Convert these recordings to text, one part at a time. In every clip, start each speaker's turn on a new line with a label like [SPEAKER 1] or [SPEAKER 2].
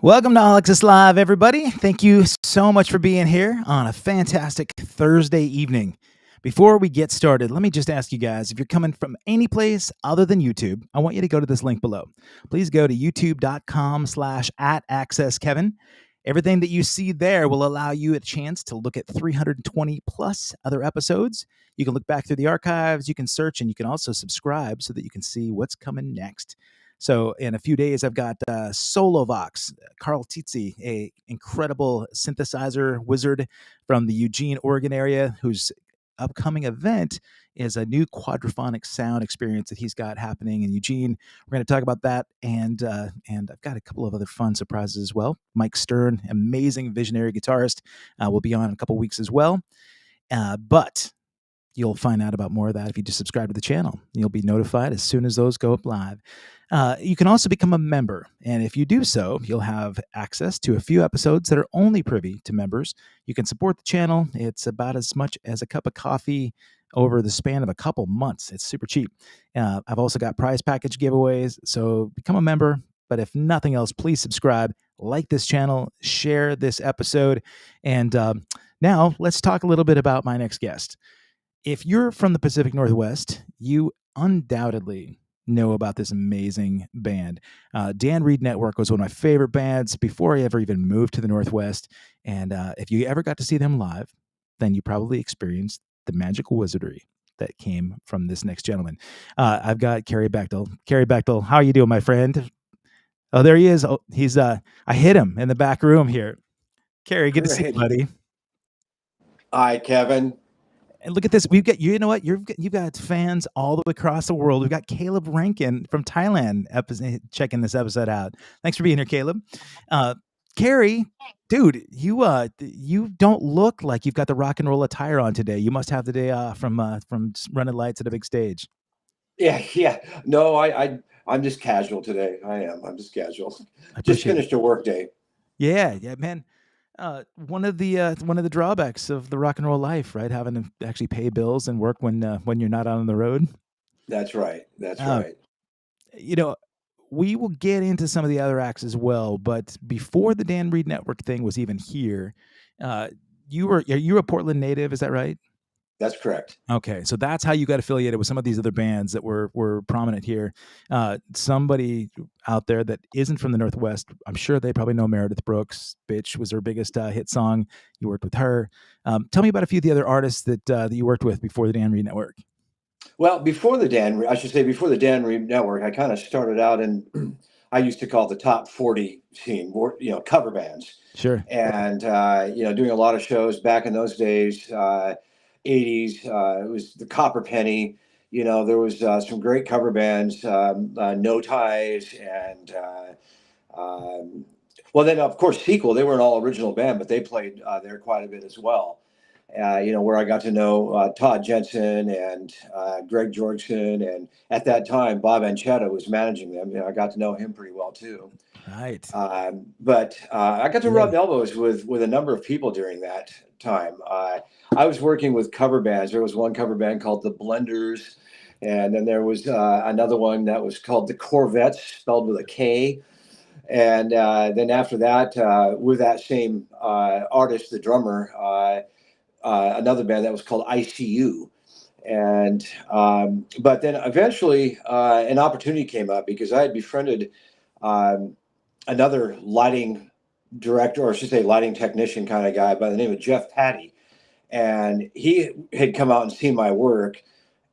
[SPEAKER 1] Welcome to All Access Live, everybody. Thank you so much for being here on a fantastic Thursday evening. Before we get started, let me just ask you guys, if you're coming from any place other than YouTube, I want you to go to this link below. Please go to youtube.com/@accesskevin. Everything that you see there will allow you a chance to look at 320 plus other episodes. You can look back through the archives, you can search, and you can also subscribe so that you can see what's coming next. So in a few days, I've got Solovox, Carl Tizzi, a incredible synthesizer wizard from the Eugene, Oregon area, whose upcoming event is a new quadraphonic sound experience that he's got happening in Eugene. We're going to talk about that, and I've got a couple of other fun surprises as well. Mike Stern, amazing visionary guitarist, will be on in a couple weeks as well. But you'll find out about more of that if you just subscribe to the channel. You'll be notified as soon as those go up live. You can also become a member, and if you do so, you'll have access to a few episodes that are only privy to members. You can support the channel. It's about as much as a cup of coffee over the span of a couple months. It's super cheap. I've also got prize package giveaways, so become a member. But if nothing else, please subscribe, like this channel, share this episode. And now let's talk a little bit about my next guest. If you're from the Pacific Northwest, you undoubtedly know about this amazing band. Dan Reed Network was one of my favorite bands before I ever even moved to the Northwest. And if you ever got to see them live, then you probably experienced the magical wizardry that came from this next gentleman. I've got Kerry Bechtol. Kerry Bechtol, how are you doing, my friend? Oh, there he is. Oh, he's I hit him in the back room here. Kerry, good to see you, buddy.
[SPEAKER 2] Hi, Kevin.
[SPEAKER 1] And look at this. We've got, you know what? You've got fans all the way across the world. We've got Caleb Rankin from Thailand checking this episode out. Thanks for being here, Caleb. Kerry, dude, you don't look like you've got the rock and roll attire on today. You must have the day off from running lights at a big stage.
[SPEAKER 2] Yeah. No, I'm just casual today. I'm just casual. Just finished a work day.
[SPEAKER 1] Yeah, man. One of the drawbacks of the rock and roll life, right? Having to actually pay bills and work when you're not out on the road.
[SPEAKER 2] That's right. Right.
[SPEAKER 1] You know, we will get into some of the other acts as well, but before the Dan Reed Network thing was even here, you're a Portland native, is that right?
[SPEAKER 2] That's correct.
[SPEAKER 1] Okay, so that's how you got affiliated with some of these other bands that were prominent here. Somebody out there that isn't from the Northwest, I'm sure they probably know Meredith Brooks. "Bitch" was her biggest hit song. You worked with her. Tell me about a few of the other artists that you worked with before the Dan Reed Network.
[SPEAKER 2] Well, before the Dan Reed Network, I kind of started out in, I used to call it the top 40 scene, cover bands.
[SPEAKER 1] Sure.
[SPEAKER 2] And, doing a lot of shows back in those days, 80s. It was the Copper Penny. There was some great cover bands, No Ties, and then of course Sequel. They were an all original band, but they played there quite a bit as well. Where I got to know Todd Jensen and Greg Georgeson, and at that time Bob Anchetta was managing them. I got to know him pretty well too.
[SPEAKER 1] Right.
[SPEAKER 2] But I got to rub elbows with a number of people during that time. I was working with cover bands. There was one cover band called the Blenders, And then there was another one that was called the Corvettes, spelled with a K. And then after that, with that same artist, the drummer, another band that was called ICU. And but then eventually an opportunity came up because I had befriended another lighting director, or I should say lighting technician kind of guy by the name of Jeff Patty. And he had come out and seen my work,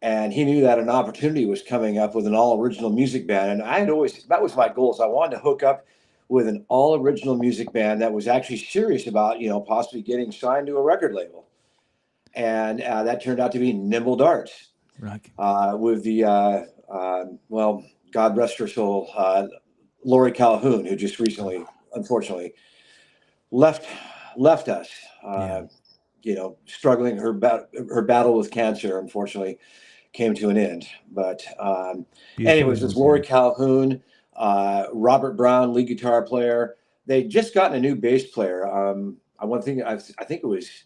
[SPEAKER 2] and he knew that an opportunity was coming up with an all original music band. And I had always, that was my goal, is I wanted to hook up with an all original music band that was actually serious about, possibly getting signed to a record label. And that turned out to be Nimble Darts,
[SPEAKER 1] Right.
[SPEAKER 2] with the, well, God rest her soul, Lori Calhoun, who just recently, unfortunately, left us. Struggling, her battle with cancer, unfortunately, came to an end. But anyways, it's Lori Calhoun, Robert Brown, lead guitar player. They just gotten a new bass player. I think it was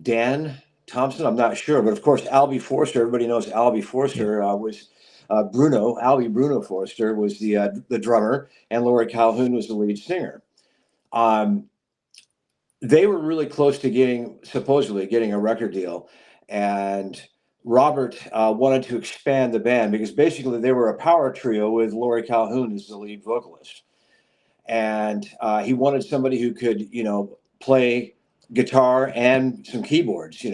[SPEAKER 2] Dan Thompson. I'm not sure, but of course, Albie Forster. Everybody knows Albie Forster was Albie Bruno Forster was the drummer, and Lori Calhoun was the lead singer. They were really close to supposedly getting a record deal, and Robert wanted to expand the band because basically they were a power trio with Lori Calhoun as the lead vocalist, and he wanted somebody who could, play guitar and some keyboards,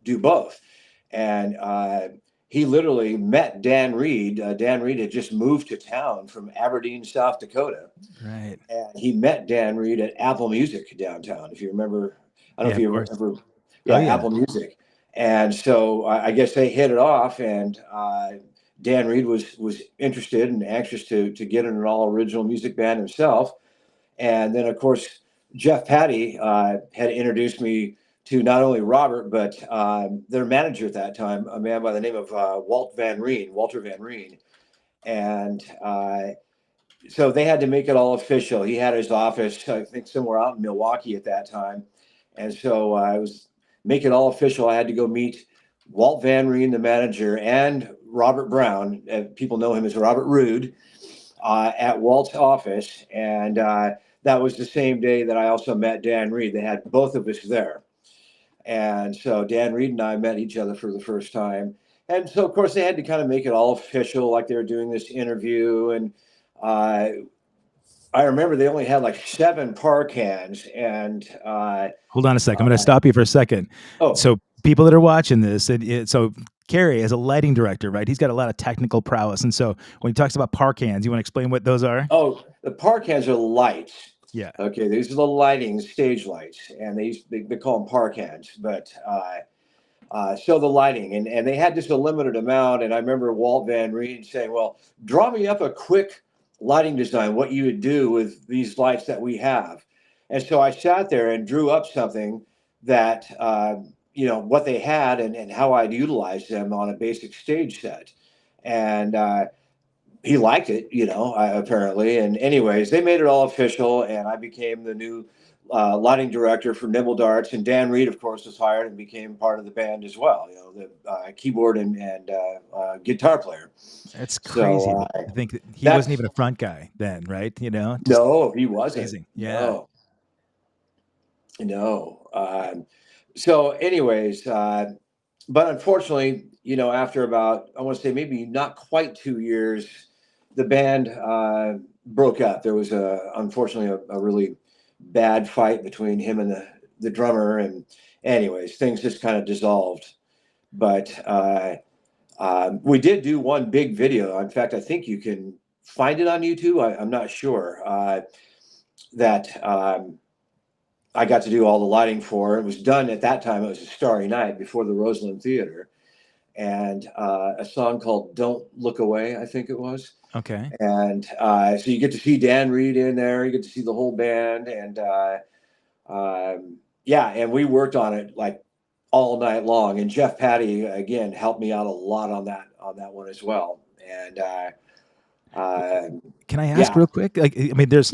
[SPEAKER 2] do both. And he literally met Dan Reed. Dan Reed had just moved to town from Aberdeen, South Dakota.
[SPEAKER 1] Right.
[SPEAKER 2] And he met Dan Reed at Apple Music downtown. If you remember, I don't know if you ever, Apple Music. And so I guess they hit it off, and Dan Reed was interested and anxious to get in an all original music band himself. And then, of course, Jeff Patty had introduced me to not only Robert, but their manager at that time, a man by the name of Walter Van Reen. And so they had to make it all official. He had his office, I think, somewhere out in Milwaukee at that time. And so I was making it all official. I had to go meet Walt Van Reen, the manager, and Robert Brown. People know him as Robert Roode, at Walt's office. And that was the same day that I also met Dan Reed. They had both of us there. And so Dan Reed and I met each other for the first time. And so, of course, they had to kind of make it all official, like they were doing this interview. And I remember they only had like 7 par cans. And
[SPEAKER 1] hold on a second. I'm going to stop you for a second.
[SPEAKER 2] Oh,
[SPEAKER 1] so people that are watching this, so Kerry, as a lighting director, right? He's got a lot of technical prowess. And so when he talks about par cans, you want to explain what those are?
[SPEAKER 2] Oh, the par cans are lights.
[SPEAKER 1] Yeah.
[SPEAKER 2] Okay. These are the lighting stage lights, and they call them par cans, but so the lighting, and they had just a limited amount. And I remember Walt Van Reen saying, well, draw me up a quick lighting design, what you would do with these lights that we have. And so I sat there and drew up something that, what they had and how I'd utilize them on a basic stage set. And he liked it, apparently. And anyways, they made it all official, and I became the new lighting director for Nimble Darts. And Dan Reed, of course, was hired and became part of the band as well, the keyboard and guitar player.
[SPEAKER 1] That's crazy. So, I think that he wasn't even a front guy then, right?
[SPEAKER 2] No, he wasn't.
[SPEAKER 1] Amazing. Yeah.
[SPEAKER 2] No. So anyways, but unfortunately, after about, I want to say maybe not quite 2 years, the band broke up. There was unfortunately a really bad fight between him and the drummer. And anyways, things just kind of dissolved. But we did do one big video. In fact, I think you can find it on YouTube. I'm not sure, that I got to do all the lighting for. It was done at that time. It was a starry night before the Roseland Theater, and a song called "Don't Look Away," I think it was.
[SPEAKER 1] Okay.
[SPEAKER 2] And so you get to see Dan Reed in there. You get to see the whole band, and and we worked on it like all night long. And Jeff Patty again helped me out a lot on that one as well. And
[SPEAKER 1] can I ask real quick? Like, I mean, there's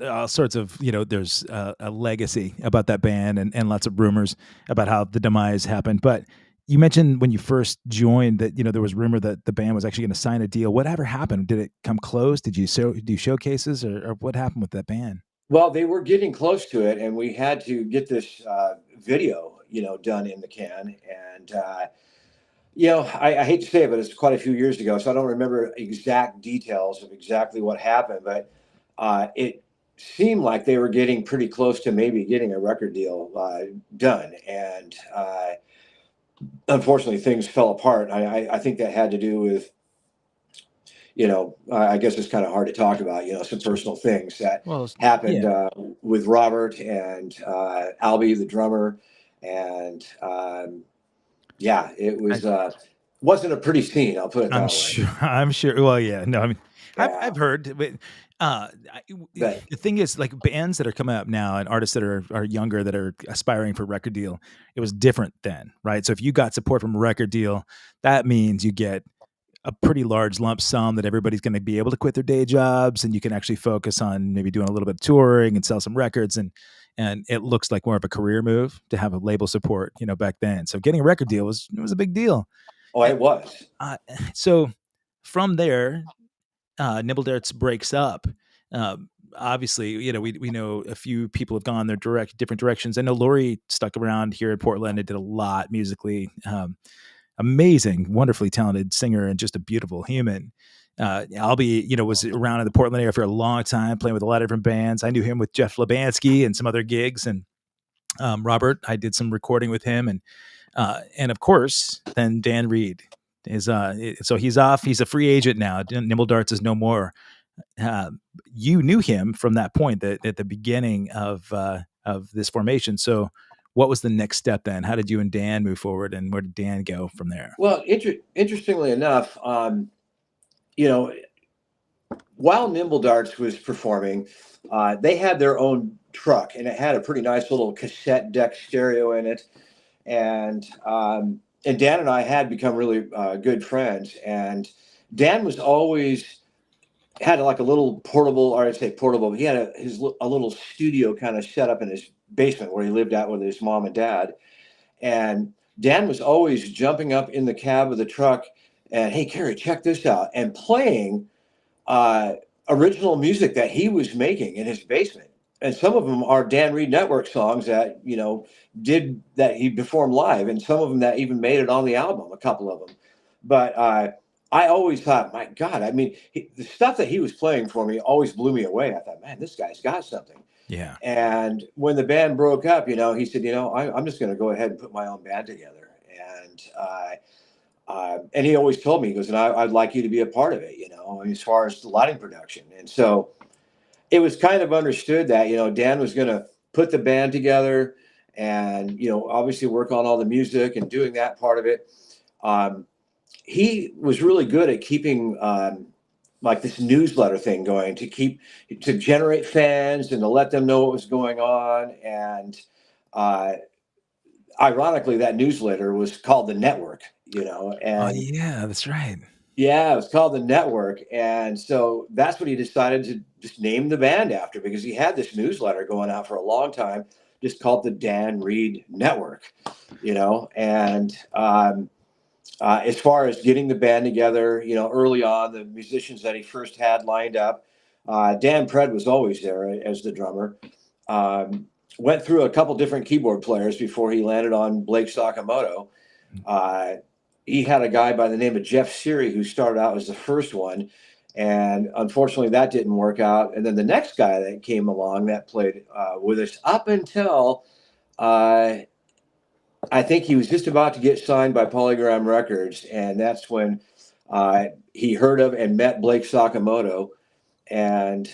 [SPEAKER 1] all sorts of, there's a legacy about that band and lots of rumors about how the demise happened. But you mentioned when you first joined that, there was rumor that the band was actually going to sign a deal. Whatever happened? Did it come close? Did you do showcases, or what happened with that band?
[SPEAKER 2] Well, they were getting close to it, and we had to get this video, done in the can. And I hate to say it, but it's quite a few years ago, so I don't remember exact details of exactly what happened. But it seemed like they were getting pretty close to maybe getting a record deal done, and unfortunately, things fell apart. I think that had to do with I guess it's kind of hard to talk about, some
[SPEAKER 1] Sure.
[SPEAKER 2] personal things that
[SPEAKER 1] Well,
[SPEAKER 2] happened
[SPEAKER 1] yeah.
[SPEAKER 2] with Robert and Albie, the drummer. And yeah, it
[SPEAKER 1] I,
[SPEAKER 2] wasn't a pretty scene. I'll put it
[SPEAKER 1] I'm
[SPEAKER 2] that way.
[SPEAKER 1] sure. I'm sure. Well, yeah. No, I mean,
[SPEAKER 2] Yeah.
[SPEAKER 1] I've heard, but
[SPEAKER 2] But
[SPEAKER 1] the thing is, like bands that are coming up now and artists that are younger that are aspiring for a record deal, it was different then, right? So if you got support from a record deal, that means you get a pretty large lump sum that everybody's going to be able to quit their day jobs, and you can actually focus on maybe doing a little bit of touring and sell some records, and it looks like more of a career move to have a label support, back then. So getting a record deal was a big deal.
[SPEAKER 2] oh,
[SPEAKER 1] Uh,
[SPEAKER 2] it was.
[SPEAKER 1] uh, so from there, Nibble Darts breaks up. Obviously, we know a few people have gone their different directions. I know Lori stuck around here in Portland and did a lot musically. Amazing, wonderfully talented singer and just a beautiful human. Albie, was around in the Portland area for a long time, playing with a lot of different bands. I knew him with Jeff Labansky and some other gigs, and Robert, I did some recording with him, and of course, then Dan Reed is so he's off. He's a free agent now. Nimble Darts is no more. You knew him from that point, that at the beginning of this formation. So, what was the next step then? How did you and Dan move forward, and where did Dan go from there?
[SPEAKER 2] Well, interestingly enough, you know, while Nimble Darts was performing, they had their own truck, and it had a pretty nice little cassette deck stereo in it. And Dan and I had become really good friends. And Dan was always had like a little portable, or I'd say portable. He had a little studio kind of set up in his basement where he lived out with his mom and dad. And Dan was always jumping up in the cab of the truck and, hey, Kerry, check this out, and playing original music that he was making in his basement. And some of them are Dan Reed Network songs that, that he performed live, and some of them that even made it on the album, a couple of them. But I always thought, my God, I mean, the stuff that he was playing for me always blew me away. I thought, man, this guy's got something.
[SPEAKER 1] Yeah,
[SPEAKER 2] And when the band broke up, he said, I'm just going to go ahead and put my own band together. And he always told me, he goes, and I'd like you to be a part of it, as far as the lighting production. And so it was kind of understood that, Dan was going to put the band together and, obviously work on all the music and doing that part of it. He was really good at keeping like this newsletter thing going to generate fans and to let them know what was going on. And ironically, that newsletter was called The Network,
[SPEAKER 1] oh
[SPEAKER 2] and
[SPEAKER 1] yeah, that's right.
[SPEAKER 2] yeah, it was called The Network. And so that's what he decided to just name the band after, because he had this newsletter going out for a long time, just called the Dan Reed Network, and as far as getting the band together, early on, the musicians that he first had lined up, Dan Pred was always there as the drummer. Went through a couple different keyboard players before he landed on Blake Sakamoto. He had a guy by the name of Jeff Seary who started out as the first one, and unfortunately that didn't work out. And then the next guy that came along that played with us up until I think he was just about to get signed by Polygram Records, and that's when he heard of and met Blake Sakamoto, and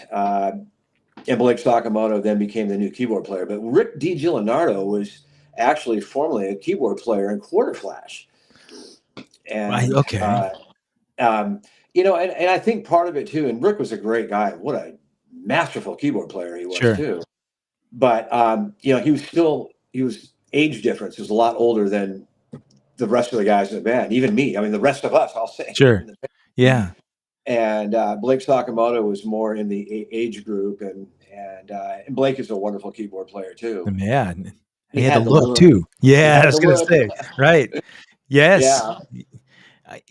[SPEAKER 2] Blake Sakamoto then became the new keyboard player. But Rick DiGianardo was actually formerly a keyboard player in Quarter Flash,
[SPEAKER 1] Right.
[SPEAKER 2] and
[SPEAKER 1] Okay.
[SPEAKER 2] and I think part of it too. And Rick was a great guy. What a masterful keyboard player he was
[SPEAKER 1] Sure.
[SPEAKER 2] too. But he was age difference. He was a lot older than the rest of the guys in the band, even me. I mean, the rest of us, I'll say.
[SPEAKER 1] Sure. Yeah.
[SPEAKER 2] And Blake Sakamoto was more in the age group, and Blake is a wonderful keyboard player too.
[SPEAKER 1] Yeah.
[SPEAKER 2] He
[SPEAKER 1] He had the
[SPEAKER 2] had the
[SPEAKER 1] look
[SPEAKER 2] look.
[SPEAKER 1] too.
[SPEAKER 2] He
[SPEAKER 1] Yeah, I
[SPEAKER 2] had
[SPEAKER 1] was
[SPEAKER 2] the
[SPEAKER 1] gonna
[SPEAKER 2] look.
[SPEAKER 1] say, right. Yes.
[SPEAKER 2] Yeah.
[SPEAKER 1] I,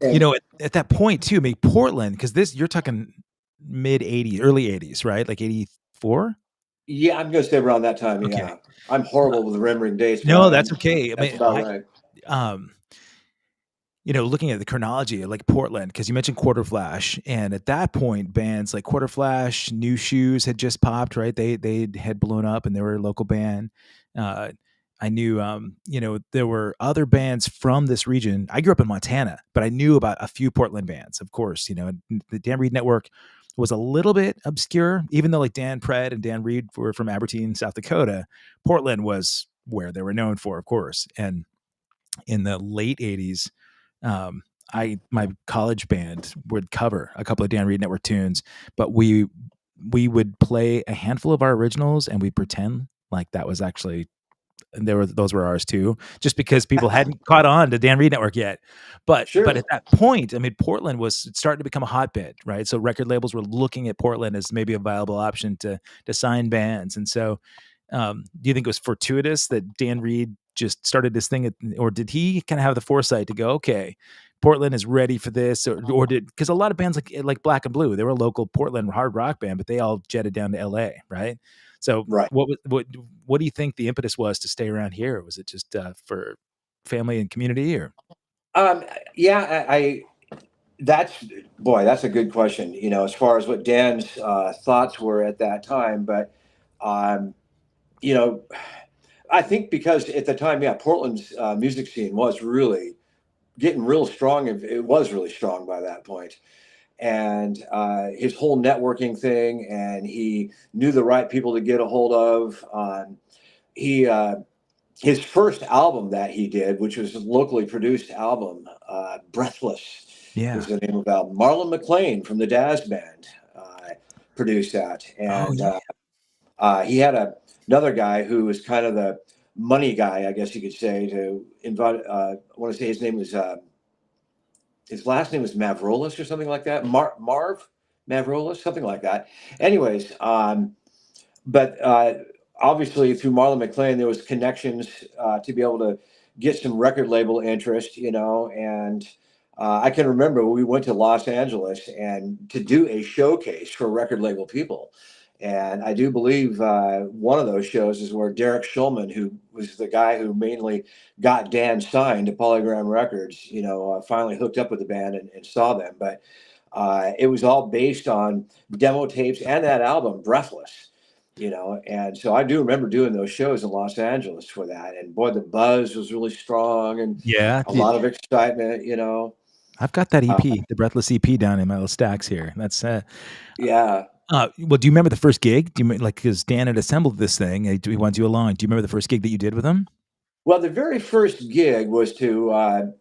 [SPEAKER 2] And
[SPEAKER 1] at that point too, I mean, Portland, because this you're talking mid '80s, early '80s, right? Like '84.
[SPEAKER 2] yeah, I'm going to say around that time.
[SPEAKER 1] Okay.
[SPEAKER 2] Yeah. I'm
[SPEAKER 1] Uh,
[SPEAKER 2] horrible with remembering dates, but
[SPEAKER 1] no, that's okay. I
[SPEAKER 2] that's
[SPEAKER 1] mean,
[SPEAKER 2] about right.
[SPEAKER 1] um, looking at the chronology, like Portland, because you mentioned Quarter Flash, and at that point, bands like Quarter Flash, New Shoes had just popped, right? They had blown up, and they were a local band. Uh, I knew, there were other bands from this region. I grew up in Montana, but I knew about a few Portland bands, of course. The Dan Reed Network was a little bit obscure, even though like Dan Pred and Dan Reed were from Aberdeen, South Dakota. Portland was where they were known for, of course, and in the late '80s, um, my college band would cover a couple of Dan Reed Network tunes, but we would play a handful of our originals and we pretend like that was actually, and those were ours too, just because people hadn't caught on to Dan Reed Network yet. But
[SPEAKER 2] Sure.
[SPEAKER 1] at that point, I mean, Portland was starting to become a hotbed, right? So record labels were looking at Portland as maybe a viable option to sign bands. And so, do you think it was fortuitous that Dan Reed just started this thing, or did he kind of have the foresight to go, okay, Portland is ready for this, or did, because a lot of bands like Black and Blue, they were a local Portland hard rock band, but they all jetted down to L.A., right? So
[SPEAKER 2] Right.
[SPEAKER 1] what do you think the impetus was to stay around here? Was it just for family and community, or?
[SPEAKER 2] Um, yeah, that's, boy, that's a good question, as far as what Dan's thoughts were at that time. But, um, you know, I think because at the time, yeah, Portland's music scene was really getting real strong. It was really strong by that point. And his whole networking thing, and he knew the right people to get a hold of. He His first album that he did, which was a locally produced album, Breathless was
[SPEAKER 1] Yeah.
[SPEAKER 2] the name of the album. Marlon McLean from the Daz Band produced that.
[SPEAKER 1] Oh
[SPEAKER 2] And
[SPEAKER 1] yeah.
[SPEAKER 2] he had another guy who was kind of the money guy, I guess you could say, to invite. I want to say his last name was Mavrolis or something like that. Marv Mavrolis, something like that. Anyways, but obviously through Marlon McLean, there was connections to be able to get some record label interest, and I can remember we went to Los Angeles and to do a showcase for record label people. And I do believe one of those shows is where Derek Schulman, who was the guy who mainly got Dan signed to Polygram Records, finally hooked up with the band and saw them. But it was all based on demo tapes and that album, Breathless. And so I do remember doing those shows in Los Angeles for that. And boy, the buzz was really strong and
[SPEAKER 1] Yeah.
[SPEAKER 2] a lot of excitement,
[SPEAKER 1] I've got that
[SPEAKER 2] Uh,
[SPEAKER 1] EP, the Breathless EP, down in my little stacks here. That's
[SPEAKER 2] yeah.
[SPEAKER 1] well, do you remember the first gig? Do you like, because Dan had assembled this thing, he wanted you along. Do you remember the first gig that you did with him?
[SPEAKER 2] Well, the very first gig was and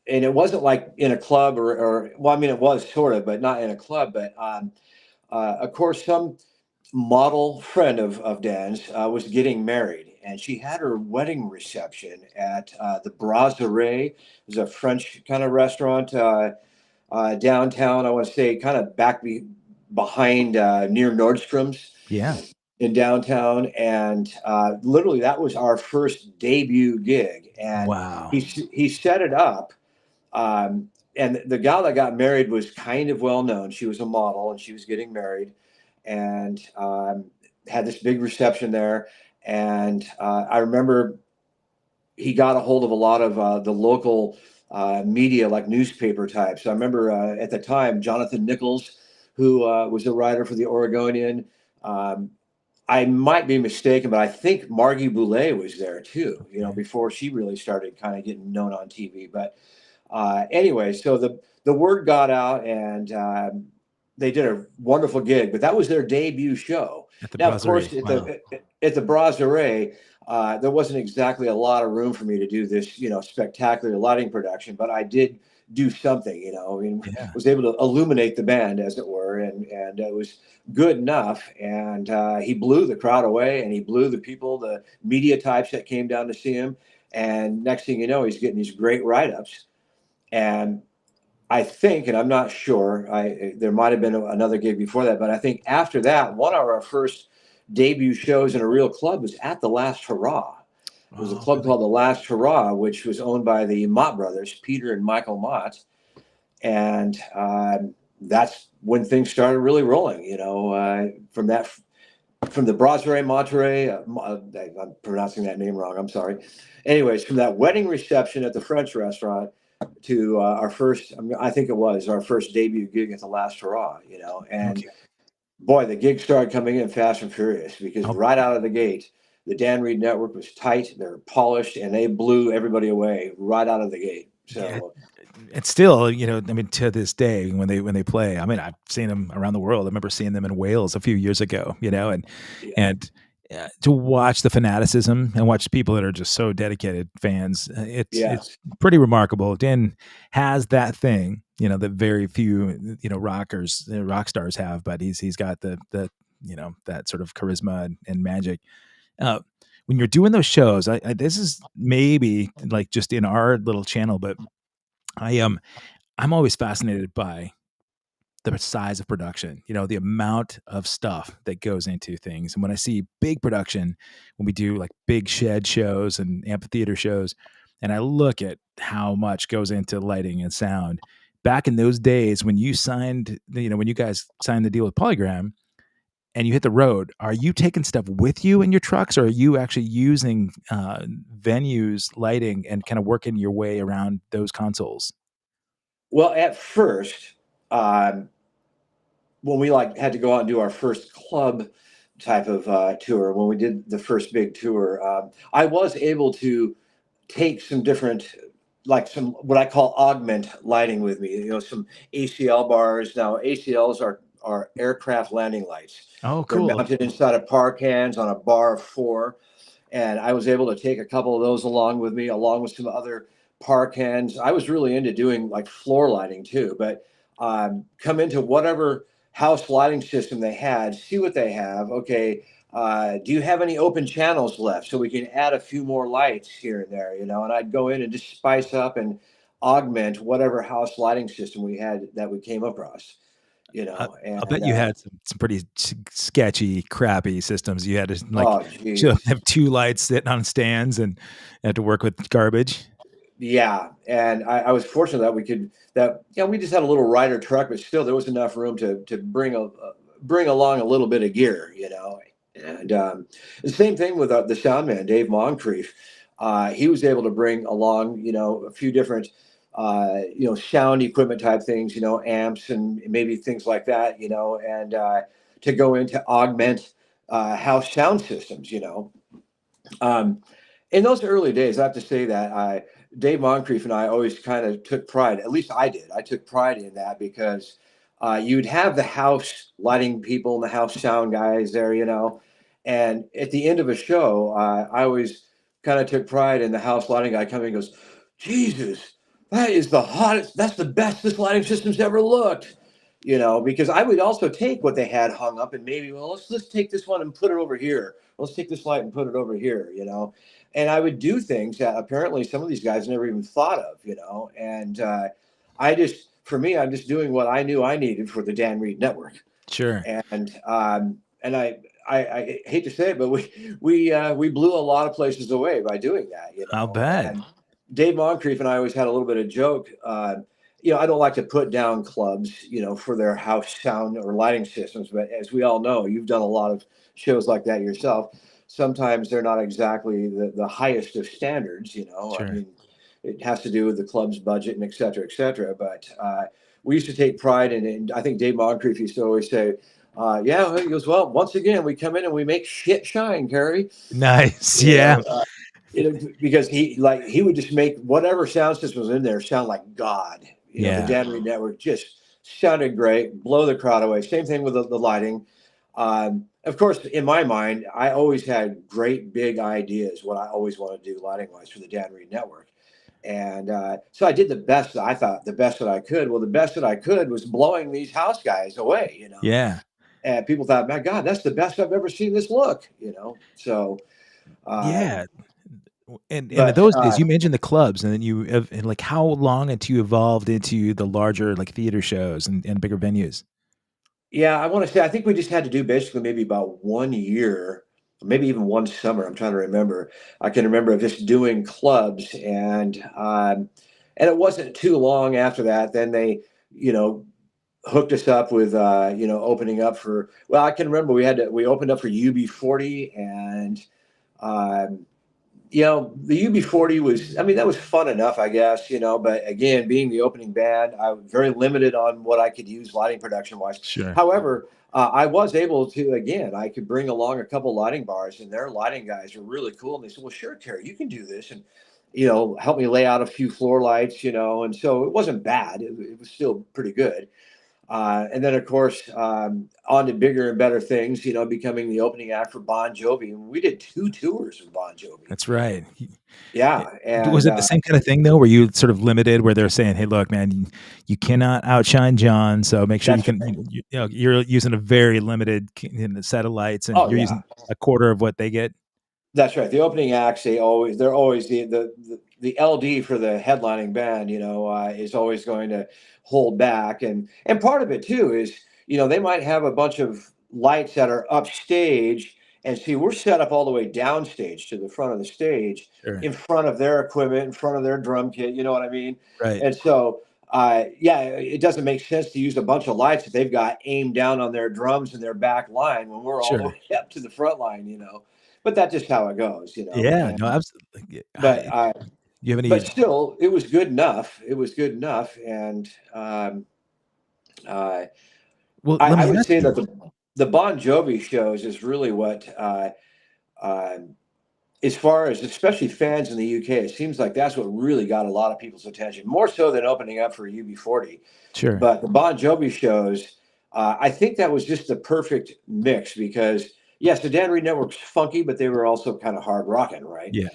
[SPEAKER 2] it wasn't like in a club or well, I mean, it was sort of, but not in a club. But of course, some model friend of Dan's was getting married, and she had her wedding reception at the Brasserie. It was a French kind of restaurant downtown. I want to say kind of behind near Nordstrom's
[SPEAKER 1] Yeah.
[SPEAKER 2] in downtown, and literally that was our first debut gig. And
[SPEAKER 1] Wow.
[SPEAKER 2] he set it up. And the gal that got married was kind of well known. She was a model, and she was getting married, and had this big reception there. And I remember he got a hold of a lot of the local media, like newspaper types. So I remember at the time, Jonathan Nichols, who was a writer for the Oregonian. Um, I might be mistaken, but I think Margie Boulay was there too,
[SPEAKER 1] Okay.
[SPEAKER 2] before she really started kind of getting known on TV. But anyway, so the word got out, and they did a wonderful gig. But that was their debut show.
[SPEAKER 1] At the
[SPEAKER 2] Now, of course,
[SPEAKER 1] Brasserie. Wow.
[SPEAKER 2] at the Brasserie, there wasn't exactly a lot of room for me to do this, spectacular lighting production. But I did do something, I mean,
[SPEAKER 1] Yeah.
[SPEAKER 2] was able to illuminate the band, as it were, and it was good enough. And he blew the crowd away, and he blew the people, the media types that came down to see him. And next thing you know, he's getting these great write-ups. And I think, and I'm not sure, there might have been another gig before that, but I think after that, one of our first debut shows in a real club was at the Last Hurrah. It was a
[SPEAKER 1] Oh,
[SPEAKER 2] club
[SPEAKER 1] really?
[SPEAKER 2] called the Last Hurrah, which was owned by the Mott brothers, Peter and Michael Mott, and that's when things started really rolling. From the Brasserie Monterey. I'm pronouncing that name wrong. I'm sorry. Anyways, from that wedding reception at the French restaurant to our first, I think it was our first debut gig at the Last Hurrah. And
[SPEAKER 1] Okay.
[SPEAKER 2] boy, the gigs started coming in fast and furious because
[SPEAKER 1] I'll,
[SPEAKER 2] right out of the gate, the Dan Reed Network was tight, they're polished, and they blew everybody away right out of the gate.
[SPEAKER 1] yeah.
[SPEAKER 2] So
[SPEAKER 1] It's still, I mean, to this day when they play, I mean, I've seen them around the world. I remember seeing them in Wales a few years ago,
[SPEAKER 2] yeah,
[SPEAKER 1] and to watch the fanaticism and watch people that are just so dedicated fans, it's
[SPEAKER 2] yes,
[SPEAKER 1] pretty remarkable. Dan has that thing, that very few, rock stars have, but he's got the that sort of charisma and magic. Uh, when you're doing those shows, this is maybe like just in our little channel, but I'm always fascinated by the size of production, the amount of stuff that goes into things. And when I see big production, when we do like big shed shows and amphitheater shows, and I look at how much goes into lighting and sound, back in those days when when you guys signed the deal with Polygram and you hit the road, are you taking stuff with you in your trucks, or are you actually using venues, lighting, and kind of working your way around those consoles?
[SPEAKER 2] well, at first, um, when we had to go out and do our first club type of tour, when we did the first big tour, I was able to take some different, like some what I call augment lighting with me. Some ACL bars. Now ACLs are aircraft landing lights.
[SPEAKER 1] Oh,
[SPEAKER 2] They're
[SPEAKER 1] cool.
[SPEAKER 2] mounted inside of par cans on a bar of four, and I was able to take a couple of those along with me, along with some other par cans. I was really into doing like floor lighting too, but come into whatever house lighting system they had, see what they have. Okay, do you have any open channels left so we can add a few more lights here and there? And I'd go in and just spice up and augment whatever house lighting system we had that we came across.
[SPEAKER 1] I bet
[SPEAKER 2] And
[SPEAKER 1] you had some pretty sketchy, crappy systems. You had to like
[SPEAKER 2] oh geez.
[SPEAKER 1] have two lights sitting on stands and had to work with garbage.
[SPEAKER 2] Yeah, and I was fortunate that we could that yeah we just had a little Ryder truck, but still there was enough room to bring along a little bit of gear. And the same thing with the sound man Dave Moncrief. He was able to bring along a few different sound equipment type things, amps and maybe things like that, and to go into augment house sound systems. Um, in those early days, I have to say that Dave Moncrief and I always kind of took pride. At least I did. I took pride in that because you'd have the house lighting people and the house sound guys there, and at the end of a show, I always kind of took pride in the house lighting guy coming and goes, "Jesus, that is the hottest. That's the best this lighting system's ever looked." Because I would also take what they had hung up and maybe, well, let's take this one and put it over here. Let's take this light and put it over here. And I would do things that apparently some of these guys never even thought of. And for me, I'm just doing what I knew I needed for the Dan Reed Network.
[SPEAKER 1] Sure,
[SPEAKER 2] And I hate to say it, but we blew a lot of places away by doing that.
[SPEAKER 1] I'll bet.
[SPEAKER 2] And Dave Moncrief and I always had a little bit of joke. I don't like to put down clubs, for their house sound or lighting systems, but as we all know, you've done a lot of shows like that yourself. Sometimes they're not exactly the highest of standards. I
[SPEAKER 1] Sure.
[SPEAKER 2] mean, it has to do with the club's budget and et cetera, et cetera. But we used to take pride in it. And I think Dave Moncrief used to always say, yeah, he goes, well, once again, we come in and we make shit shine, Kerry.
[SPEAKER 1] Nice.
[SPEAKER 2] You
[SPEAKER 1] Yeah.
[SPEAKER 2] know, uh, because he would just make whatever sound system was in there sound like God. The
[SPEAKER 1] Yeah.
[SPEAKER 2] Dan Reed Network just sounded great, blow the crowd away. Same thing with the lighting. Of course, in my mind, I always had great big ideas. What I always wanted to do lighting wise for the Dan Reed Network. And so I did the best that I thought, the best that I could. Well, the best that I could was blowing these house guys away.
[SPEAKER 1] Yeah.
[SPEAKER 2] And people thought, my God, that's the best I've ever seen this look. So,
[SPEAKER 1] Yeah.
[SPEAKER 2] um,
[SPEAKER 1] And in
[SPEAKER 2] but
[SPEAKER 1] those days, you mentioned the clubs, and then and like how long until you evolved into the larger like theater shows and bigger venues?
[SPEAKER 2] yeah, I want to say, I think we just had to do basically maybe about 1 year maybe even one summer. I'm trying to remember. I can remember just doing clubs, and it wasn't too long after that. Then they, you know, hooked us up with, opening up for. Well, I can remember we opened up for UB40, and um, the UB40 was, I mean, that was fun enough, I guess, but again, being the opening band, I was very limited on what I could use lighting production wise.
[SPEAKER 1] Sure.
[SPEAKER 2] However, I was able to, again, I could bring along a couple lighting bars, and their lighting guys are really cool. And they said, well, sure, Terry, you can do this. And, help me lay out a few floor lights, and so it wasn't bad. It was still pretty good. And then, of course, on to bigger and better things, becoming the opening act for Bon Jovi. And we did 2 tours with Bon Jovi.
[SPEAKER 1] That's right.
[SPEAKER 2] Yeah.
[SPEAKER 1] Was
[SPEAKER 2] And
[SPEAKER 1] it the same kind of thing though, where you sort of limited, where they're saying, "Hey, look, man, you cannot outshine John, so make sure you
[SPEAKER 2] that's,
[SPEAKER 1] can. You're using a very limited set of lights, and
[SPEAKER 2] oh,
[SPEAKER 1] you're
[SPEAKER 2] yeah,
[SPEAKER 1] using a quarter of what they get."
[SPEAKER 2] that's right. The opening acts, they're always the LD for the headlining band, is always going to hold back. And part of it too is, they might have a bunch of lights that are upstage, and see, we're set up all the way downstage to the front of the stage,
[SPEAKER 1] Sure.
[SPEAKER 2] in front of their equipment, in front of their drum kit. You know what I mean?
[SPEAKER 1] Right.
[SPEAKER 2] And so, yeah, it doesn't make sense to use a bunch of lights that they've got aimed down on their drums and their back line when we're all the
[SPEAKER 1] Sure.
[SPEAKER 2] way up to the front line. But that's just how it goes.
[SPEAKER 1] Yeah. No.
[SPEAKER 2] And
[SPEAKER 1] Absolutely.
[SPEAKER 2] but
[SPEAKER 1] You have
[SPEAKER 2] but
[SPEAKER 1] any?
[SPEAKER 2] still, it was good enough. It was good enough. And uh,
[SPEAKER 1] Well, let
[SPEAKER 2] I
[SPEAKER 1] me
[SPEAKER 2] would
[SPEAKER 1] ask
[SPEAKER 2] say
[SPEAKER 1] you.
[SPEAKER 2] that the Bon Jovi shows is really what, uh, as far as especially fans in the UK, it seems like that's what really got a lot of people's attention, more so than opening up for UB40.
[SPEAKER 1] Sure.
[SPEAKER 2] But the Bon Jovi shows, I think that was just the perfect mix because, yes, the Dan Reed Network's funky, but they were also kind of hard rocking, right?
[SPEAKER 1] Yeah.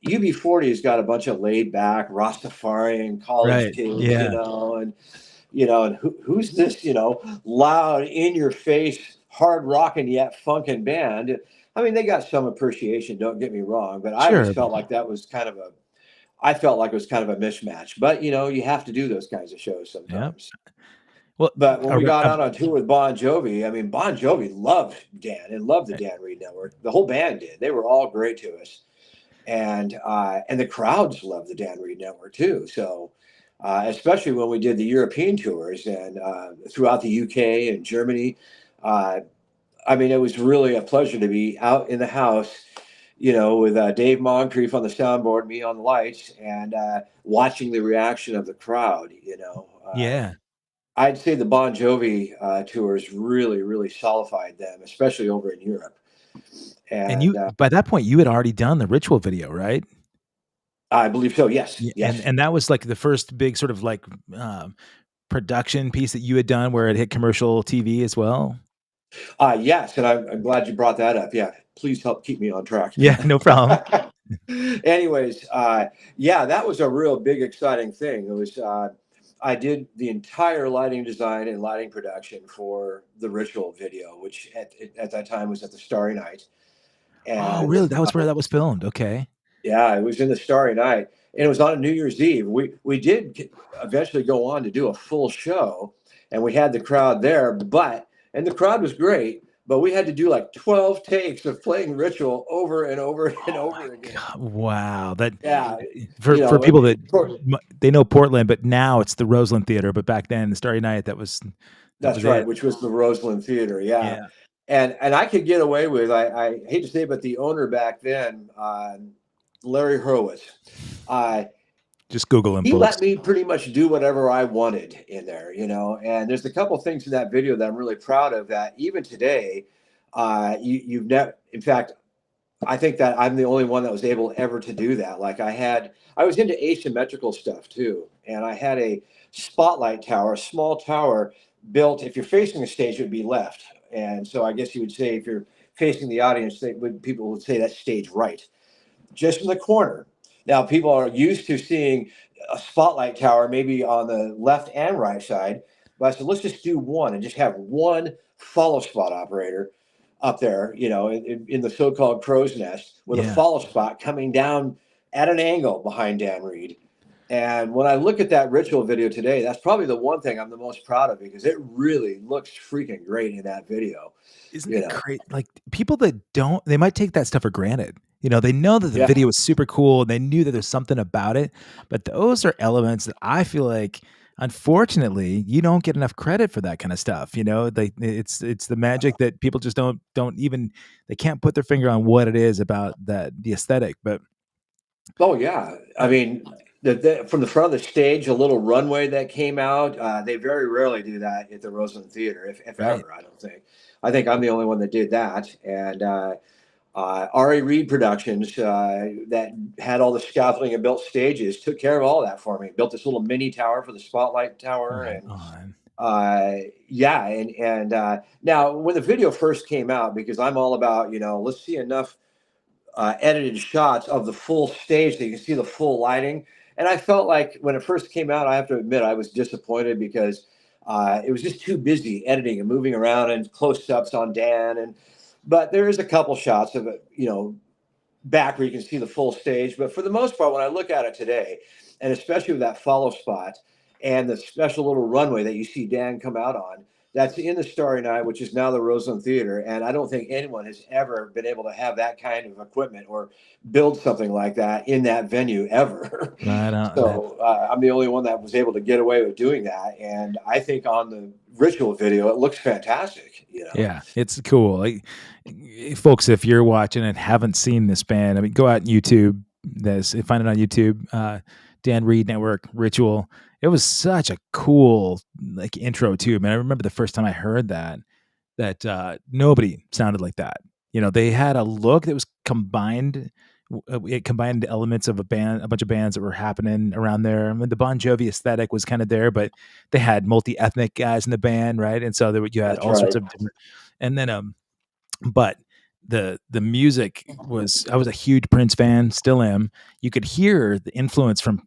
[SPEAKER 2] UB40 has got a bunch of laid back Rastafarian college
[SPEAKER 1] Right.
[SPEAKER 2] kids,
[SPEAKER 1] Yeah.
[SPEAKER 2] and who's this, loud, in your face, hard rocking yet funkin' band? I mean, they got some appreciation, don't get me wrong, but I always
[SPEAKER 1] Sure.
[SPEAKER 2] felt like I felt like it was kind of a mismatch. But you have to do those kinds of shows
[SPEAKER 1] Yeah.
[SPEAKER 2] sometimes.
[SPEAKER 1] Well.
[SPEAKER 2] But when we got out on tour with Bon Jovi, I mean, Bon Jovi loved Dan and loved the Dan Reed Network. The whole band did. They were all great to us, and the crowds loved the Dan Reed Network too. So, especially when we did the European tours and throughout the UK and Germany, uh, I mean, it was really a pleasure to be out in the house, with Dave Moncrief on the soundboard, me on the lights, and watching the reaction of the crowd.
[SPEAKER 1] Yeah.
[SPEAKER 2] I'd say the Bon Jovi tours really, really solidified them, especially over in Europe.
[SPEAKER 1] And
[SPEAKER 2] And
[SPEAKER 1] you, by that point, you had already done the Ritual video, right?
[SPEAKER 2] I believe so. Yes,
[SPEAKER 1] Yeah, and
[SPEAKER 2] yes.
[SPEAKER 1] that was like the first big sort of like production piece that you had done where it hit commercial TV as well.
[SPEAKER 2] Yes, and I'm glad you brought that up. Yeah, please help keep me on track.
[SPEAKER 1] Yeah, no problem.
[SPEAKER 2] Anyways, yeah, that was a real big, exciting thing. It was. I did the entire lighting design and lighting production for the Ritual video, which at that time was at the Starry Night.
[SPEAKER 1] Oh,
[SPEAKER 2] And
[SPEAKER 1] really? That was where that was filmed. Okay.
[SPEAKER 2] yeah, it was in the Starry Night, and it was on a New Year's Eve. We did eventually go on to do a full show, and we had the crowd there, and the crowd was great, but we had to do like 12 takes of playing Ritual over and over and
[SPEAKER 1] Oh my
[SPEAKER 2] over again.
[SPEAKER 1] god! Wow. That
[SPEAKER 2] Yeah,
[SPEAKER 1] for people that
[SPEAKER 2] for-
[SPEAKER 1] they know Portland, but now it's the Roseland Theater. But back then, the Starry Night, that
[SPEAKER 2] that's
[SPEAKER 1] was
[SPEAKER 2] right,
[SPEAKER 1] it.
[SPEAKER 2] which was the Roseland Theater. Yeah,
[SPEAKER 1] Yeah.
[SPEAKER 2] and I could get away with. I hate to say, it, but the owner back then, Larry Hurwitz.
[SPEAKER 1] Just Google him,
[SPEAKER 2] He
[SPEAKER 1] folks.
[SPEAKER 2] let me pretty much do whatever I wanted in there, and there's a couple things in that video that I'm really proud of that even today, you've never, in fact, I think that I'm the only one that was able ever to do that. Like I was into asymmetrical stuff too. And I had a spotlight tower, a small tower built, if you're facing the stage, it would be left. And so I guess you would say if you're facing the audience, people would say that's stage right, just in the corner. Now, people are used to seeing a spotlight tower maybe on the left and right side. But I said, let's just do one and just have one follow spot operator up there, in the so called crow's nest with a
[SPEAKER 1] Yeah.
[SPEAKER 2] follow spot coming down at an angle behind Dan Reed. And when I look at that ritual video today, that's probably the one thing I'm the most proud of because it really looks freaking great in that video.
[SPEAKER 1] Isn't
[SPEAKER 2] You
[SPEAKER 1] it
[SPEAKER 2] know,
[SPEAKER 1] great? Like people that don't, they might take that stuff for granted. They know that the
[SPEAKER 2] yeah.
[SPEAKER 1] video was super cool. They knew that there's something about it, but those are elements that I feel like, unfortunately, you don't get enough credit for that kind of stuff. It's the magic that people just don't even, they can't put their finger on what it is about the aesthetic. But
[SPEAKER 2] Oh yeah. I
[SPEAKER 1] uh,
[SPEAKER 2] mean, from the front of the stage, a little runway that came out. They very rarely do that at the Roseland Theater, if
[SPEAKER 1] right,
[SPEAKER 2] ever. I don't think. I think I'm the only one that did that. And R.A. Reed Productions that had all the scaffolding and built stages took care of all that for me. Built this little mini tower for the spotlight tower,
[SPEAKER 1] right
[SPEAKER 2] and
[SPEAKER 1] on,
[SPEAKER 2] yeah, and now when the video first came out, because I'm all about let's see enough edited shots of the full stage so you can see the full lighting. And I felt like when it first came out, I have to admit I was disappointed because it was just too busy editing and moving around and close-ups on Dan. But there is a couple shots of it, back where you can see the full stage. But for the most part, when I look at it today, and especially with that follow spot and the special little runway that you see Dan come out on, that's in the Starry Night, which is now the Roseland Theater. And I don't think anyone has ever been able to have that kind of equipment or build something like that in that venue ever.
[SPEAKER 1] right on, man.
[SPEAKER 2] So I'm the only one that was able to get away with doing that. And I think on the ritual video, it looks fantastic.
[SPEAKER 1] Yeah, it's cool. Folks, if you're watching and haven't seen this band, I mean, go out on YouTube. Find it on YouTube. Dan Reed Network Ritual. It was such a cool intro too. Man, I remember the first time I heard that nobody sounded like that. They had a look that was combined. It combined elements of a bunch of bands that were happening around there. I mean, the Bon Jovi aesthetic was kind of there, but they had multi-ethnic guys in the band, right? And so you had
[SPEAKER 2] That's
[SPEAKER 1] all sorts
[SPEAKER 2] right.
[SPEAKER 1] of different. And then, but the music was. I was a huge Prince fan, still am. You could hear the influence from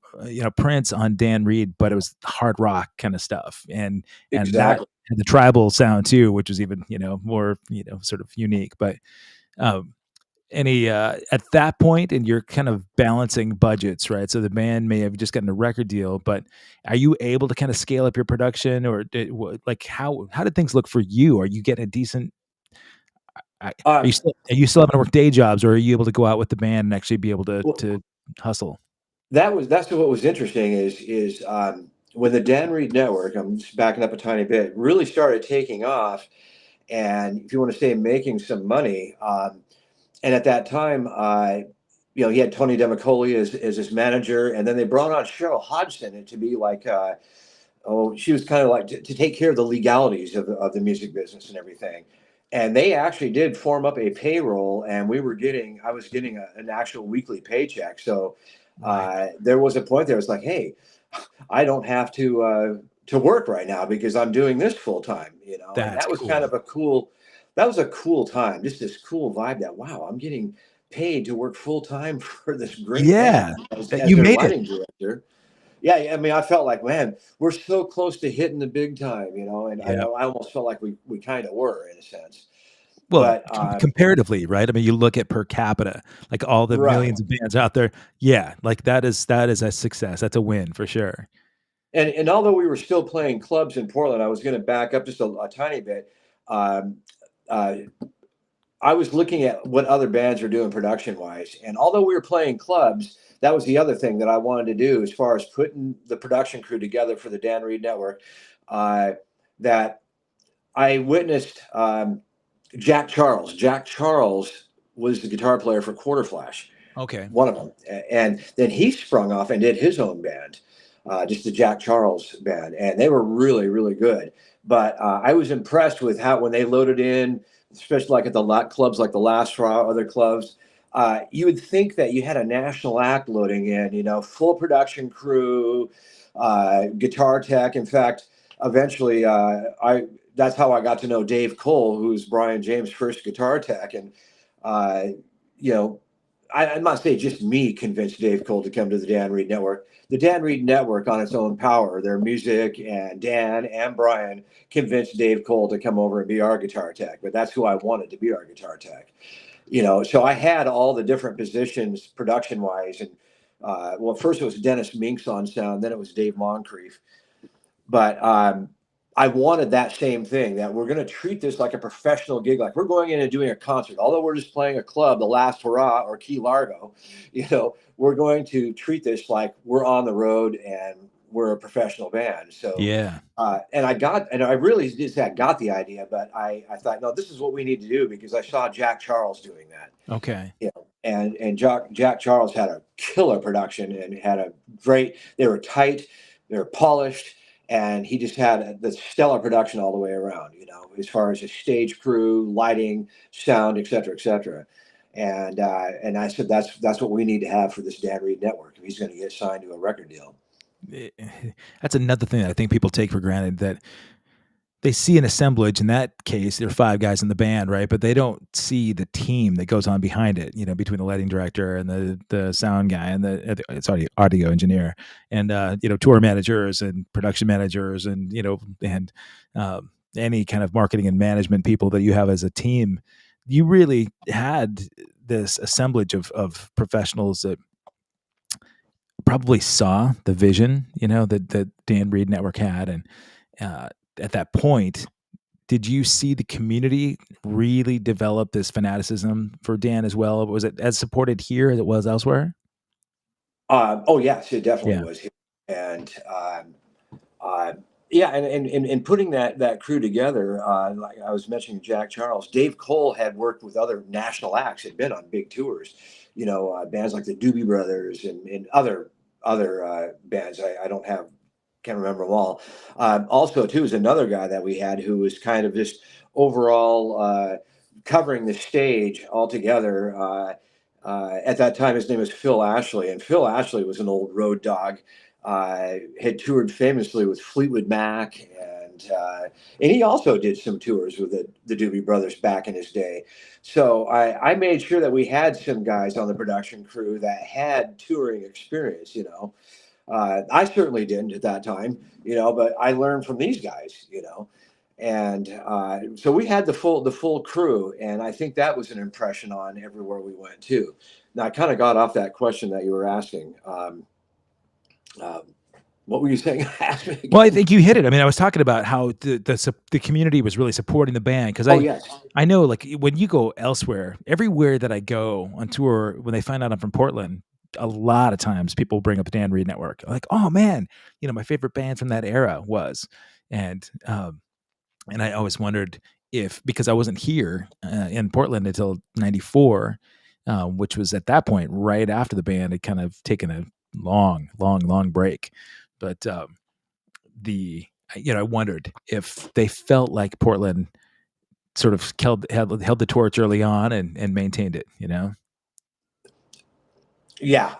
[SPEAKER 1] Prince on Dan Reed, but it was hard rock kind of stuff, and that
[SPEAKER 2] Exactly.
[SPEAKER 1] had the tribal sound too, which was even more sort of unique. But um, any at that point, and you're kind of balancing budgets, right? So the band may have just gotten a record deal, but are you able to kind of scale up your production, or how did things look for you? Are you getting a decent?
[SPEAKER 2] Um,
[SPEAKER 1] Are you still having to work day jobs, or are you able to go out with the band and actually be able to
[SPEAKER 2] well,
[SPEAKER 1] to hustle?
[SPEAKER 2] that's what was interesting is when the Dan Reed Network, I'm just backing up a tiny bit, really started taking off, and if you want to say making some money, and at that time, he had Tony Demicoli as his manager, and then they brought on Cheryl Hodgson to be like, she was kind of like to take care of the legalities of the music business and everything. And they actually did form up a payroll, and I was getting an actual weekly paycheck. So
[SPEAKER 1] Right.
[SPEAKER 2] there was a point there. It's like, hey, I don't have to work right now because I'm doing this full time. And
[SPEAKER 1] That's
[SPEAKER 2] that was kind
[SPEAKER 1] cool.
[SPEAKER 2] of that was a cool time, just this cool vibe that, wow, I'm getting paid to work full time for this great band
[SPEAKER 1] Yeah, that
[SPEAKER 2] as
[SPEAKER 1] you
[SPEAKER 2] their
[SPEAKER 1] made it.
[SPEAKER 2] lighting director. Yeah, I mean, I felt like, man, we're so close to hitting the big time, and I
[SPEAKER 1] Yeah.
[SPEAKER 2] I almost felt like we kind of were in a sense.
[SPEAKER 1] Well,
[SPEAKER 2] But
[SPEAKER 1] comparatively, right? I mean, you look at per capita, like all the
[SPEAKER 2] right.
[SPEAKER 1] millions of bands out there. Yeah, like that is a success. That's a win for sure.
[SPEAKER 2] And although we were still playing clubs in Portland, I was going to back up just a tiny bit. Um, uh, I was looking at what other bands are doing production wise, and although we were playing clubs, that was the other thing that I wanted to do as far as putting the production crew together for the Dan Reed Network. Uh, that I witnessed Jack Charles. Jack Charles was the guitar player for Quarter Flash,
[SPEAKER 1] Okay.
[SPEAKER 2] one of them, and then he sprung off and did his own band, just the Jack Charles band, and they were really, really good. But I was impressed with how when they loaded in, especially like at the clubs like the Last Straw, other clubs. You would think that you had a national act loading in, full production crew, guitar tech. In fact, eventually, I that's how I got to know Dave Cole, who's Brian James' first guitar tech, and uh, you know I'm not saying just me convinced Dave Cole to come to the Dan Reed Network. The Dan Reed Network, on its own power, their music, and Dan and Brian convinced Dave Cole to come over and be our guitar tech. But that's who I wanted to be our guitar tech. So I had all the different positions production wise, and Well, first it was Dennis Minks on sound, then it was Dave Moncrief. But I wanted that same thing, that we're going to treat this like a professional gig, like we're going in and doing a concert. Although we're just playing a club, the Last Hurrah or Key Largo, we're going to treat this like we're on the road and we're a professional band. So,
[SPEAKER 1] Yeah.
[SPEAKER 2] and I really just got the idea, but I thought, no, this is what we need to do, because I saw Jack Charles doing that.
[SPEAKER 1] Okay.
[SPEAKER 2] And Jack Charles had a killer production and had a great. They were tight, they were polished, and he just had the stellar production all the way around. As far as his stage crew, lighting, sound, et cetera, et cetera. And I said that's what we need to have for this Dan Reed network if he's going to get signed to a record deal.
[SPEAKER 1] That's another thing that I think people take for granted, that they see an assemblage. In that case, there are 5 guys in the band, right? But they don't see the team that goes on behind it, between the lighting director and the sound guy and it's audio engineer and, tour managers and production managers and, and any kind of marketing and management people that you have as a team. You really had this assemblage of professionals that probably saw the vision, that Dan Reed Network had. And at that point, did you see the community really develop this fanaticism for Dan as well? Was it as supported here as it was elsewhere?
[SPEAKER 2] Oh yes, it definitely
[SPEAKER 1] Yeah.
[SPEAKER 2] was here. And yeah, and putting that crew together, like I was mentioning, Jack Charles, Dave Cole had worked with other national acts, had been on big tours, bands like the Doobie Brothers and other bands. I can't remember them all. Also, too, is another guy that we had who was kind of just overall covering the stage altogether. At that time, his name was Phil Ashley, and Phil Ashley was an old road dog. Had toured famously with Fleetwood Mac, and he also did some tours with the Doobie Brothers back in his day. So I made sure that we had some guys on the production crew that had touring experience. I certainly didn't at that time, but I learned from these guys. And so we had the full crew, and I think that was an impression on everywhere we went too. Now I kind of got off that question that you were asking. What were you saying? Ask me again.
[SPEAKER 1] Well, I think you hit it. I mean, I was talking about how the community was really supporting the band, because
[SPEAKER 2] Yes.
[SPEAKER 1] I know, like, when you go elsewhere, everywhere that I go on tour, when they find out I'm from Portland, a lot of times people bring up the Dan Reed Network, like, oh man, my favorite band from that era was, and I always wondered if, because I wasn't here in Portland until '94, which was at that point right after the band had kind of taken a long break, but I wondered if they felt like Portland sort of held the torch early on and maintained it.
[SPEAKER 2] Yeah.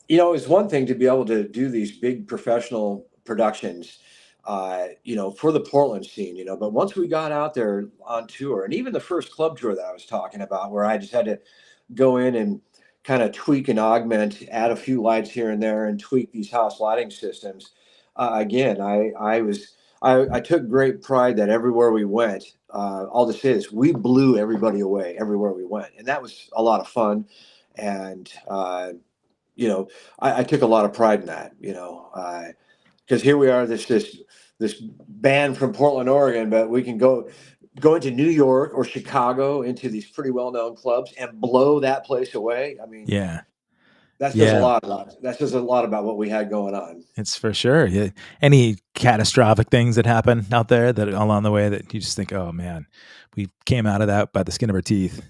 [SPEAKER 2] It's one thing to be able to do these big professional productions, for the Portland scene, but once we got out there on tour, and even the first club tour that I was talking about, where I just had to go in and kind of tweak and augment, add a few lights here and there, and tweak these house lighting systems. Again, I took great pride that everywhere we went, I'll just say this: we blew everybody away everywhere we went, and that was a lot of fun. And I took a lot of pride in that. Because here we are, this band from Portland, Oregon, but we can go into New York or Chicago, into these pretty well-known clubs, and blow that place away. I mean,
[SPEAKER 1] Yeah.
[SPEAKER 2] that says a
[SPEAKER 1] Yeah.
[SPEAKER 2] lot about what we had going on.
[SPEAKER 1] It's for sure. Yeah. Any catastrophic things that happen out there that along the way that you just think, oh man, we came out of that by the skin of our teeth?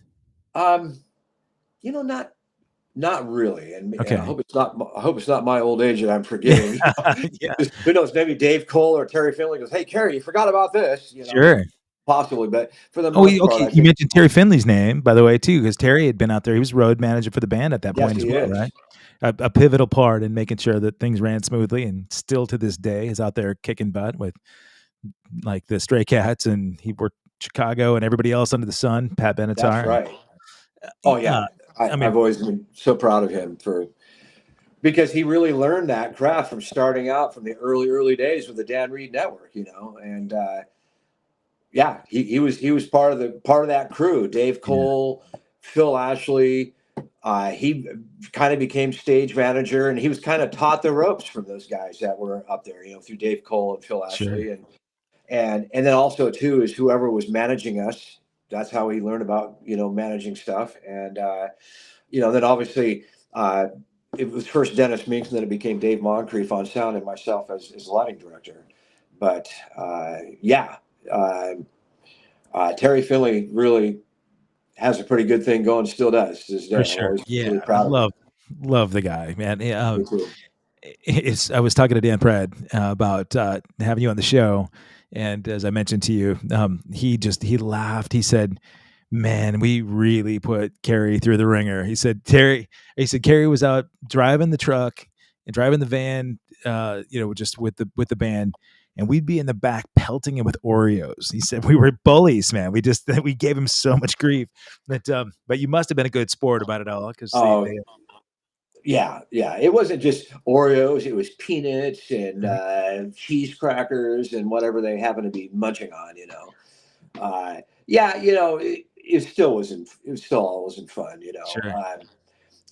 [SPEAKER 2] Not really, and I
[SPEAKER 1] Okay.
[SPEAKER 2] hope it's not my old age that I'm forgetting.
[SPEAKER 1] Yeah.
[SPEAKER 2] Who knows? Maybe Dave Cole or Terry Finley goes, "Hey, Kerry, you forgot about this,"
[SPEAKER 1] Sure.
[SPEAKER 2] possibly. But for the
[SPEAKER 1] Oh,
[SPEAKER 2] most part,
[SPEAKER 1] okay.
[SPEAKER 2] I
[SPEAKER 1] You
[SPEAKER 2] think
[SPEAKER 1] mentioned Terry Finley's name, by the way, too, because Terry had been out there. He was road manager for the band at that
[SPEAKER 2] yes,
[SPEAKER 1] point as
[SPEAKER 2] he
[SPEAKER 1] well,
[SPEAKER 2] is.
[SPEAKER 1] right? A pivotal part in making sure that things ran smoothly, and still to this day is out there kicking butt with like the Stray Cats, and he worked Chicago and everybody else under the sun, Pat
[SPEAKER 2] That's
[SPEAKER 1] Benatar.
[SPEAKER 2] right. Oh
[SPEAKER 1] Uh,
[SPEAKER 2] yeah,
[SPEAKER 1] I
[SPEAKER 2] I've
[SPEAKER 1] mean,
[SPEAKER 2] always been so proud of him because he really learned that craft from starting out from the early days with the Dan Reed Network, and yeah, he was part of that crew. Dave
[SPEAKER 1] yeah,
[SPEAKER 2] Cole, Phil Ashley, he kind of became stage manager, and he was kind of taught the ropes from those guys that were up there, through Dave Cole and Phil
[SPEAKER 1] Sure.
[SPEAKER 2] Ashley, and then also too is whoever was managing us. That's how he learned about managing stuff, and then obviously uh, it was first Dennis Minks, and then it became Dave Moncrief on sound, and myself as lighting director. But yeah, uh, Terry Finley really has a pretty good thing going, still does to this
[SPEAKER 1] For
[SPEAKER 2] day. I'm
[SPEAKER 1] sure.
[SPEAKER 2] always
[SPEAKER 1] Yeah.
[SPEAKER 2] really
[SPEAKER 1] I
[SPEAKER 2] proud of him.
[SPEAKER 1] love the guy, man.
[SPEAKER 2] Me too.
[SPEAKER 1] I was talking to Dan Pratt about having you on the show, and as I mentioned to you, he laughed. He said, "Man, we really put Kerry through the ringer." He said Kerry was out driving the truck and driving the van, just with the band, and we'd be in the back pelting him with Oreos. He said we were bullies, man. We gave him so much grief, but you must have been a good sport about it all because
[SPEAKER 2] Oh, yeah, yeah. It wasn't just Oreos; it was peanuts and
[SPEAKER 1] Mhm.
[SPEAKER 2] cheese crackers and whatever they happen to be munching on. Yeah, it still wasn't. It still all wasn't fun.
[SPEAKER 1] Sure.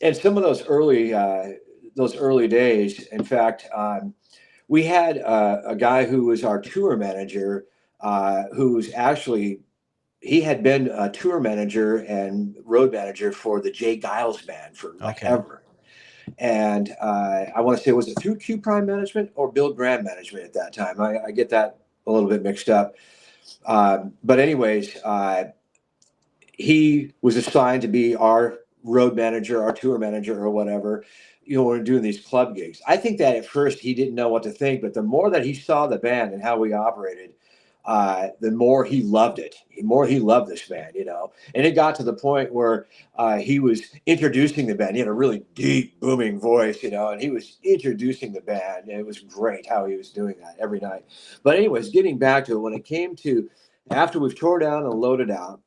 [SPEAKER 2] And some of those early days. In fact, we had a guy who was our tour manager, who's actually he had been a tour manager and road manager for the Jay Giles band for like
[SPEAKER 1] Okay.
[SPEAKER 2] ever. And I want to say, was it through Q Prime Management or Bill Graham Management at that time? I get that a little bit mixed up. But anyways, he was assigned to be our road manager, our tour manager, or whatever. When we're doing these club gigs. I think that at first he didn't know what to think, but the more that he saw the band and how we operated, the more he loved it. The more he loved this band. And it got to the point where he was introducing the band. He had a really deep, booming voice, and he was introducing the band. And it was great how he was doing that every night. But anyways, getting back to it, when it came to after we've tore down and loaded out,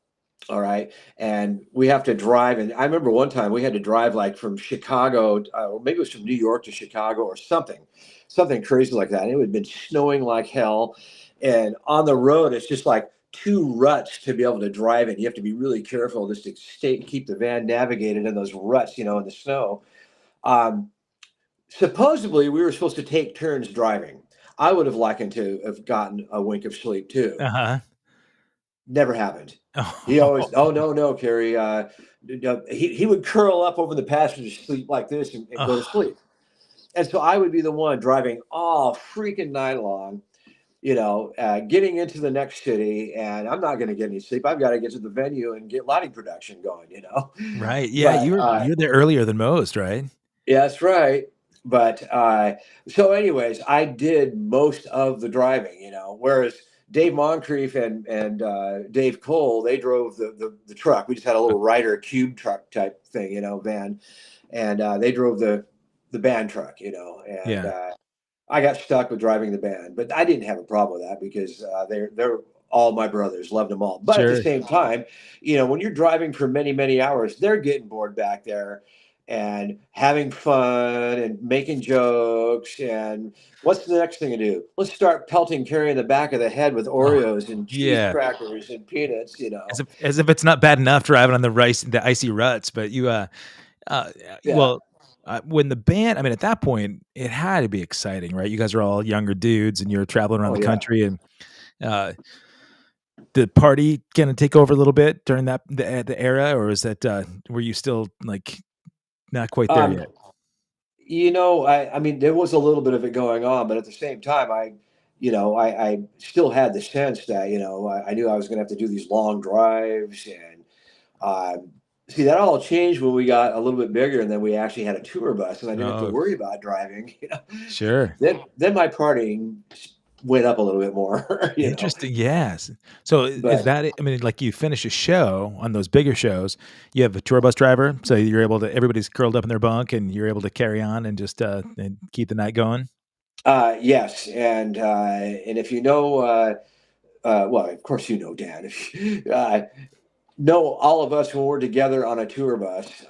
[SPEAKER 2] all right. And we have to drive. And I remember one time we had to drive like from Chicago, or maybe it was from New York to Chicago or something crazy like that. And it had been snowing like hell. And on the road, it's just like two ruts to be able to drive in. You have to be really careful just to keep the van navigated in those ruts, in the snow. Um, Supposedly, we were supposed to take turns driving. I would have likened to have gotten a wink of sleep too.
[SPEAKER 1] Uh
[SPEAKER 2] Never happened. He always,
[SPEAKER 1] huh.
[SPEAKER 2] oh no, no, Kerry. He would curl up over the passenger seat like this and go to
[SPEAKER 1] Oh,
[SPEAKER 2] sleep. And so I would be the one driving all freaking night long, getting into the next city, and I'm not going to get any sleep. I've got to get to the venue and get lighting production going.
[SPEAKER 1] right. Yeah,
[SPEAKER 2] But
[SPEAKER 1] you're there earlier than most, right?
[SPEAKER 2] yeah, that's right. But so, anyways, I did most of the driving, whereas Dave Moncrief and Dave Cole, they drove the truck. We just had a little Ryder cube truck type thing, van, and they drove the band truck, and
[SPEAKER 1] Yeah,
[SPEAKER 2] I got stuck with driving the band, but I didn't have a problem with that because they're all my brothers, loved them all. But at the
[SPEAKER 1] sure.
[SPEAKER 2] same time, when you're driving for many many hours, they're getting bored back there and having fun and making jokes. And what's the next thing to do? Let's start pelting Carrie in the back of the head with
[SPEAKER 1] Oh,
[SPEAKER 2] Oreos and cheese
[SPEAKER 1] yeah.
[SPEAKER 2] crackers and peanuts.
[SPEAKER 1] As if it's not bad enough driving on the icy ruts, but uh,
[SPEAKER 2] Yeah.
[SPEAKER 1] well, when the band, I mean, at that point, it had to be exciting, right? You guys are all younger dudes, and you're traveling around
[SPEAKER 2] Oh
[SPEAKER 1] the
[SPEAKER 2] yeah.
[SPEAKER 1] country, and uh, the party gonna take over a little bit during the era, or is that were you still like not quite there
[SPEAKER 2] Um,
[SPEAKER 1] yet?
[SPEAKER 2] I mean, there was a little bit of it going on, but at the same time, I still had the sense that, I knew I was going to have to do these long drives. And see, that all changed when we got a little bit bigger and then we actually had a tour bus and I didn't have to
[SPEAKER 1] Oh,
[SPEAKER 2] worry about driving.
[SPEAKER 1] sure.
[SPEAKER 2] Then my partying went up a little bit more.
[SPEAKER 1] Interesting, yes. So, is
[SPEAKER 2] But
[SPEAKER 1] that it? I mean, like, you finish a show on those bigger shows, you have a tour bus driver, so you're able to everybody's curled up in their bunk, and you're able to carry on and just, and keep the night going?
[SPEAKER 2] yes. And if well, of course, Dan. No, all of us when we're together on a tour bus,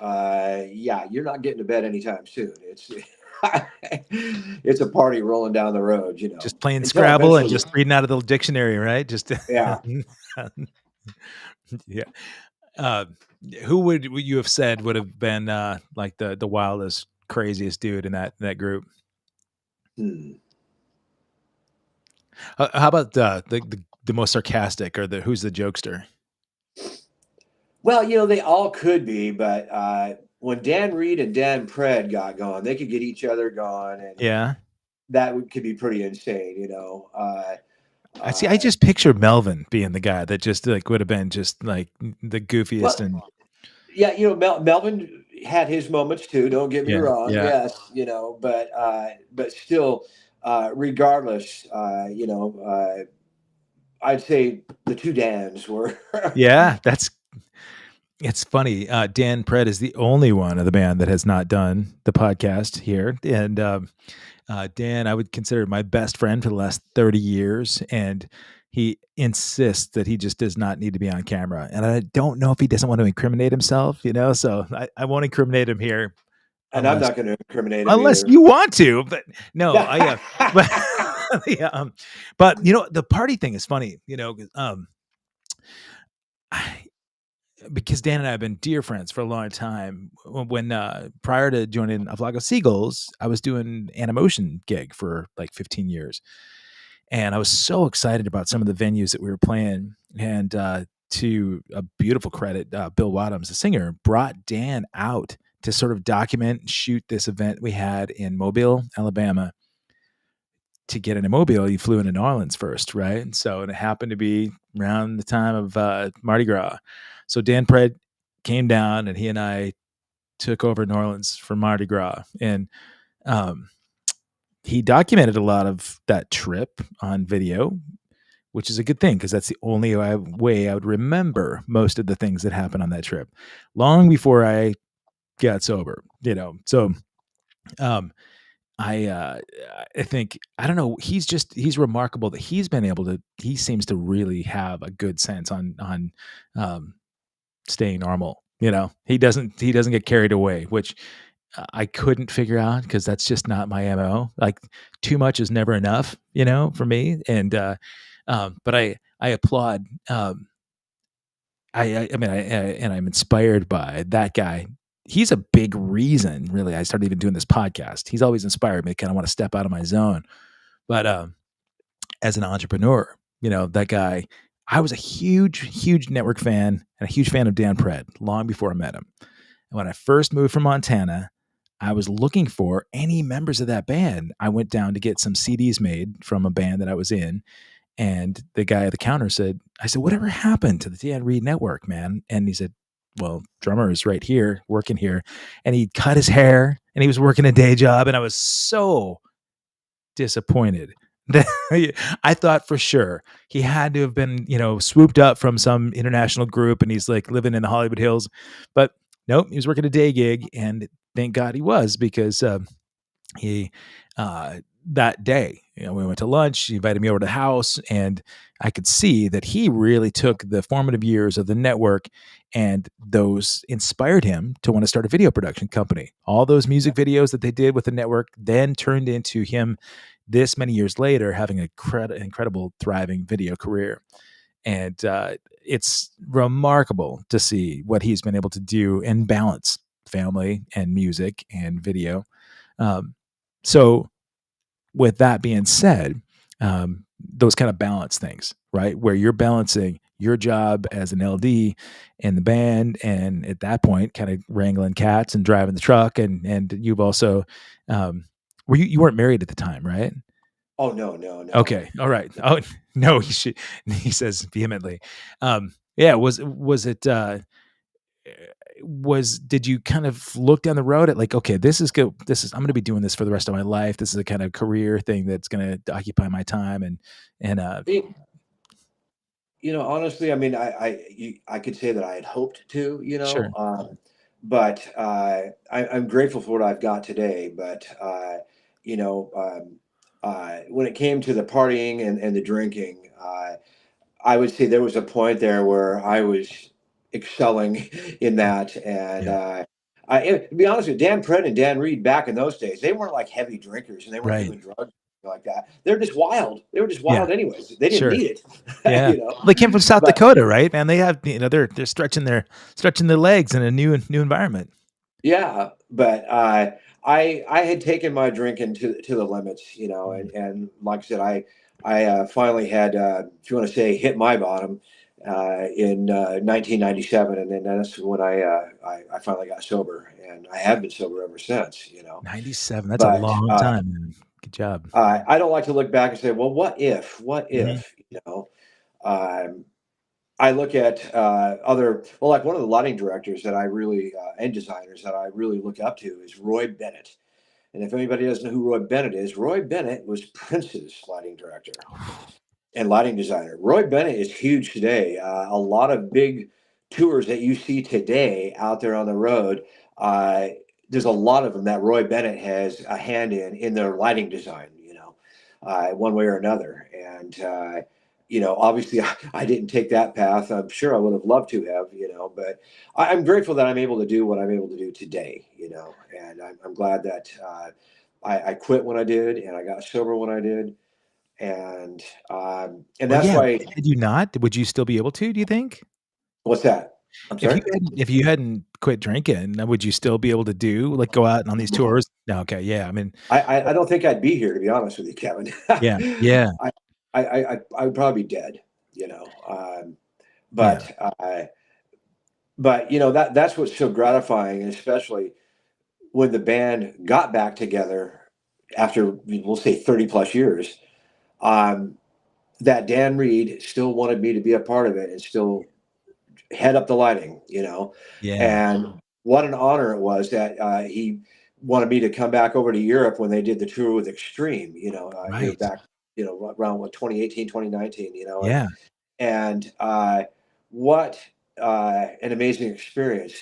[SPEAKER 2] yeah, you're not getting to bed anytime soon. It's it's a party rolling down the road,
[SPEAKER 1] Just playing
[SPEAKER 2] until
[SPEAKER 1] Scrabble and
[SPEAKER 2] eventually,
[SPEAKER 1] just reading out of the dictionary, right? Just
[SPEAKER 2] yeah.
[SPEAKER 1] yeah. Uh, who would you have said would have been like the wildest, craziest dude in that group?
[SPEAKER 2] Hmm.
[SPEAKER 1] How about the most sarcastic or the who's the jokester?
[SPEAKER 2] Well, they all could be, but when Dan Reed and Dan Pred got going, they could get each other going, and
[SPEAKER 1] Yeah.
[SPEAKER 2] could be pretty insane.
[SPEAKER 1] I see. I
[SPEAKER 2] Uh,
[SPEAKER 1] just picture Melvin being the guy that just like would have been just like the goofiest
[SPEAKER 2] well,
[SPEAKER 1] and
[SPEAKER 2] yeah, Melvin had his moments too. Don't get me
[SPEAKER 1] yeah,
[SPEAKER 2] wrong.
[SPEAKER 1] yeah,
[SPEAKER 2] Yes, but still, regardless, I'd say the two Dans were.
[SPEAKER 1] yeah. It's funny. Dan Pred is the only one of the band that has not done the podcast here, and Dan, I would consider my best friend for the last 30 years, and he insists that he just does not need to be on camera. And I don't know if he doesn't want to incriminate himself, so I won't incriminate him here
[SPEAKER 2] And I'm
[SPEAKER 1] unless
[SPEAKER 2] not going to incriminate him
[SPEAKER 1] unless
[SPEAKER 2] either.
[SPEAKER 1] you want to. But no, but yeah, but the party thing is funny, 'cause, I, because Dan and I have been dear friends for a long time. When prior to joining A Flock of Seagulls, I was doing an Animotion gig for like 15 years. And I was so excited about some of the venues that we were playing. And to a beautiful credit, Bill Wadhams, the singer, brought Dan out to sort of document and shoot this event we had in Mobile, Alabama. To get into Mobile, you flew into New Orleans first, right? And so it happened to be around the time of Mardi Gras. So Dan Pred came down and he and I took over New Orleans for Mardi Gras. And um, he documented a lot of that trip on video, which is a good thing because that's the only way I would remember most of the things that happened on that trip long before I got sober. So um, I I think I don't know. He's remarkable that he's been able to. He seems to really have a good sense on um, staying normal. He doesn't get carried away, which I couldn't figure out because that's just not my mo. Like too much is never enough, for me. And but I applaud. I mean, and I'm inspired by that guy. He's a big reason, really. I started even doing this podcast. He's always inspired me. Kind of want to step out of my zone, but as an entrepreneur, that guy. I was a huge, huge network fan and a huge fan of Dan Pred long before I met him. And when I first moved from Montana, I was looking for any members of that band. I went down to get some CDs made from a band that I was in, and the guy at the counter said, I said, whatever happened to the Dan Reed Network, man? And he said, well, drummer is right here, working here. And he cut his hair and he was working a day job. And I was so disappointed that I thought for sure he had to have been, swooped up from some international group and he's like living in the Hollywood Hills. But nope, he was working a day gig. And thank God he was because he that day we went to lunch, he invited me over to the house, and I could see that he really took the formative years of the network and those inspired him to want to start a video production company. All those music videos that they did with the network then turned into him this many years later having a incredible thriving video career. And it's remarkable to see what he's been able to do and balance family and music and video. So, with that being said, those kind of balance things, right? Where you're balancing your job as an LD in the band, and at that point, kind of wrangling cats and driving the truck, and you've also, you weren't married at the time, right?
[SPEAKER 2] Oh, no, no, no.
[SPEAKER 1] Okay, all right. Oh no, he says vehemently. Yeah, was it? Did you kind of look down the road at like, okay, this is good, I'm going to be doing this for the rest of my life, this is a kind of career thing that's going to occupy my time and
[SPEAKER 2] I honestly, I mean, I could say that I had hoped to,
[SPEAKER 1] sure,
[SPEAKER 2] but I'm grateful for what I've got today. But you know, when it came to the partying and the drinking, I would say there was a point there where I was excelling in that. And
[SPEAKER 1] yeah,
[SPEAKER 2] to be honest with you, Dan Pred and Dan Reed back in those days, they weren't like heavy drinkers and they weren't
[SPEAKER 1] right,
[SPEAKER 2] doing drugs. like that. They're just wild. They were just
[SPEAKER 1] Yeah.
[SPEAKER 2] wild anyways. They didn't
[SPEAKER 1] Sure.
[SPEAKER 2] need it,
[SPEAKER 1] Yeah.
[SPEAKER 2] you know.
[SPEAKER 1] They came from South
[SPEAKER 2] But
[SPEAKER 1] Dakota, right? Man, they have, they're stretching their legs in a new environment.
[SPEAKER 2] yeah, but I had taken my drinking to the limits, you know,
[SPEAKER 1] Mm.
[SPEAKER 2] and like I said, I finally had, if you want to say, hit my bottom in 1997, and then that's when I finally got sober, and I have been sober ever since, you know.
[SPEAKER 1] 97. That's a
[SPEAKER 2] But
[SPEAKER 1] long time, man. Good job.
[SPEAKER 2] I don't like to look back and say, well, what if,
[SPEAKER 1] Mhm.
[SPEAKER 2] you know. Um, I look at other, well, like one of the lighting directors that I really, and designers that I really look up to is Roy Bennett. And if anybody doesn't know who Roy Bennett is, Roy Bennett was Prince's lighting director and lighting designer. Roy Bennett is huge today. A lot of big tours that you see today out there on the road, uh, there's a lot of them that Roy Bennett has a hand in their lighting design, you know, one way or another. And, you know, obviously I didn't take that path. I'm sure I would have loved to have, you know, but I'm grateful that I'm able to do what I'm able to do today, you know, and I'm glad that I quit when I did and I got sober when I did, and
[SPEAKER 1] Well,
[SPEAKER 2] that's
[SPEAKER 1] yeah.
[SPEAKER 2] why.
[SPEAKER 1] Had you not, would you still be able to, do you think?
[SPEAKER 2] What's that? I'm sorry.
[SPEAKER 1] If you hadn't quit drinking, would you still be able to go out on these
[SPEAKER 2] No,
[SPEAKER 1] tours? No, okay, yeah, I mean,
[SPEAKER 2] I don't think I'd be here, to be honest with you, Kevin.
[SPEAKER 1] yeah, yeah,
[SPEAKER 2] I would probably be dead, you know.
[SPEAKER 1] yeah,
[SPEAKER 2] But you know, that's what's so gratifying, especially when the band got back together after, we'll say, 30 plus years. Um, that Dan Reed still wanted me to be a part of it and still head up the lighting, you know.
[SPEAKER 1] yeah,
[SPEAKER 2] And what an honor it was that he wanted me to come back over to Europe when they did the tour with Extreme, you know, here
[SPEAKER 1] right,
[SPEAKER 2] back, you know, around what, 2018, 2019, you know.
[SPEAKER 1] yeah,
[SPEAKER 2] And what an amazing experience,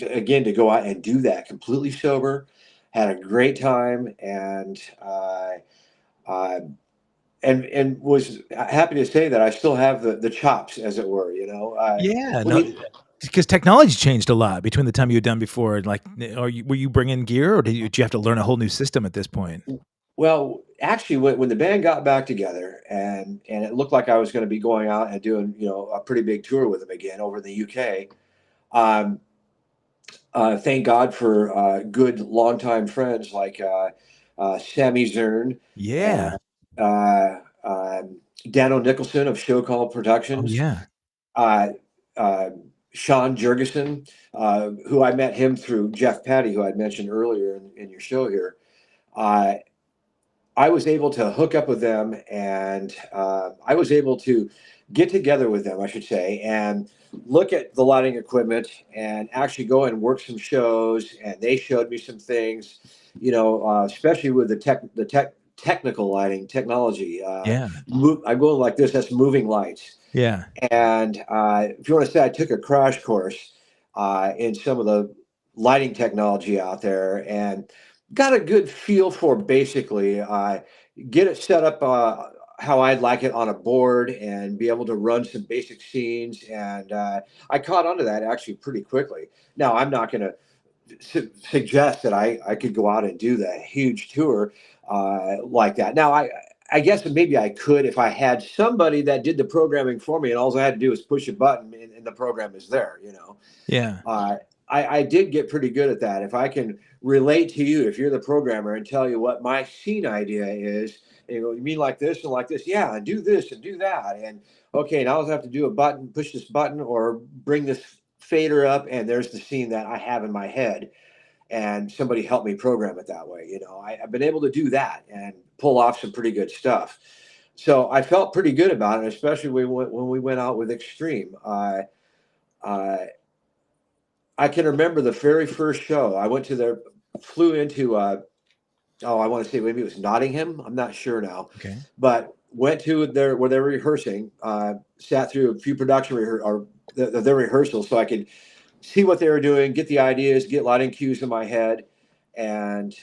[SPEAKER 2] again, to go out and do that completely sober. Had a great time, uh, and was happy to say that I still have the chops, as it were. You know,
[SPEAKER 1] yeah,
[SPEAKER 2] when
[SPEAKER 1] no,
[SPEAKER 2] you
[SPEAKER 1] because technology changed a lot between the time you had done before, like, were you bringing gear, or did you have to learn a whole new system at this point?
[SPEAKER 2] well, actually, when the band got back together, and it looked like I was going to be going out and doing, you know, a pretty big tour with them again over in the UK. Um, thank God for good longtime friends like Sammy Zern and
[SPEAKER 1] Yeah.
[SPEAKER 2] uh, Dano Nicholson of Show Call
[SPEAKER 1] Oh,
[SPEAKER 2] Productions,
[SPEAKER 1] yeah.
[SPEAKER 2] uh, uh, Sean Jurgensen, who I met him through Jeff Patty, who I'd mentioned earlier in your show here. Uh, I was able to hook up with them, and I was able to get together with them, I should say, and look at the lighting equipment and actually go and work some shows. And they showed me some things, you know, especially with technical lighting technology.
[SPEAKER 1] Yeah.
[SPEAKER 2] I go like this. That's moving lights.
[SPEAKER 1] Yeah.
[SPEAKER 2] And if you want to say, I took a crash course in some of the lighting technology out there and got a good feel for basically get it set up how I'd like it on a board and be able to run some basic scenes. And I caught onto that actually pretty quickly. Now, I'm not going to suggest that I could go out and do that huge tour like that. Now, I guess maybe I could if I had somebody that did the programming for me, and all I had to do is push a button, and the program is there. You know,
[SPEAKER 1] Yeah.
[SPEAKER 2] I did get pretty good at that. If I can relate to you, if you're the programmer, and tell you what my scene idea is, and you go, you mean like this and like this? Yeah, and do this and do that. And okay, now I have to do a button, push this button, or bring this fader up, and there's the scene that I have in my head. And somebody helped me program it that way. You know, I've been able to do that and pull off some pretty good stuff. So I felt pretty good about it, especially when we went out with Extreme. Uh, I can remember the very first show I went to. Flew into oh, I want to say maybe it was Nottingham. I'm not sure now,
[SPEAKER 1] Okay.
[SPEAKER 2] but went to their where they were rehearsing. Sat through a few production or their rehearsals so I could see what they were doing, get the ideas, get lighting cues in my head, and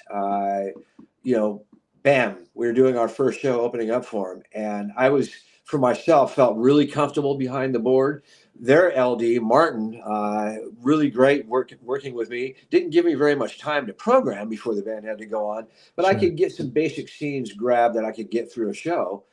[SPEAKER 2] you know, bam, we were doing our first show opening up for them, and I was for myself felt really comfortable behind the board. their LD Martin, really great working with me. Didn't give me very much time to program before the band had to go on, but I
[SPEAKER 1] Sure.
[SPEAKER 2] could get some basic scenes grabbed that I could get through a show,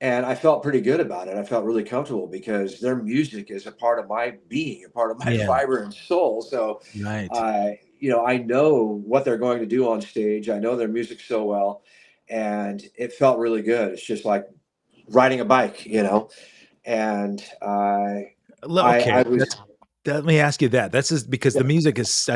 [SPEAKER 2] and I felt pretty good about it. I felt really comfortable because their music is a part of my being, a part of my
[SPEAKER 1] Yeah.
[SPEAKER 2] fiber and soul. So,
[SPEAKER 1] Right.
[SPEAKER 2] I know what they're going to do on stage. I know their music so well, and it felt really good. It's just like riding a bike, and I
[SPEAKER 1] Okay,
[SPEAKER 2] was.
[SPEAKER 1] let me ask you that. That's just because
[SPEAKER 2] Yeah.
[SPEAKER 1] the music is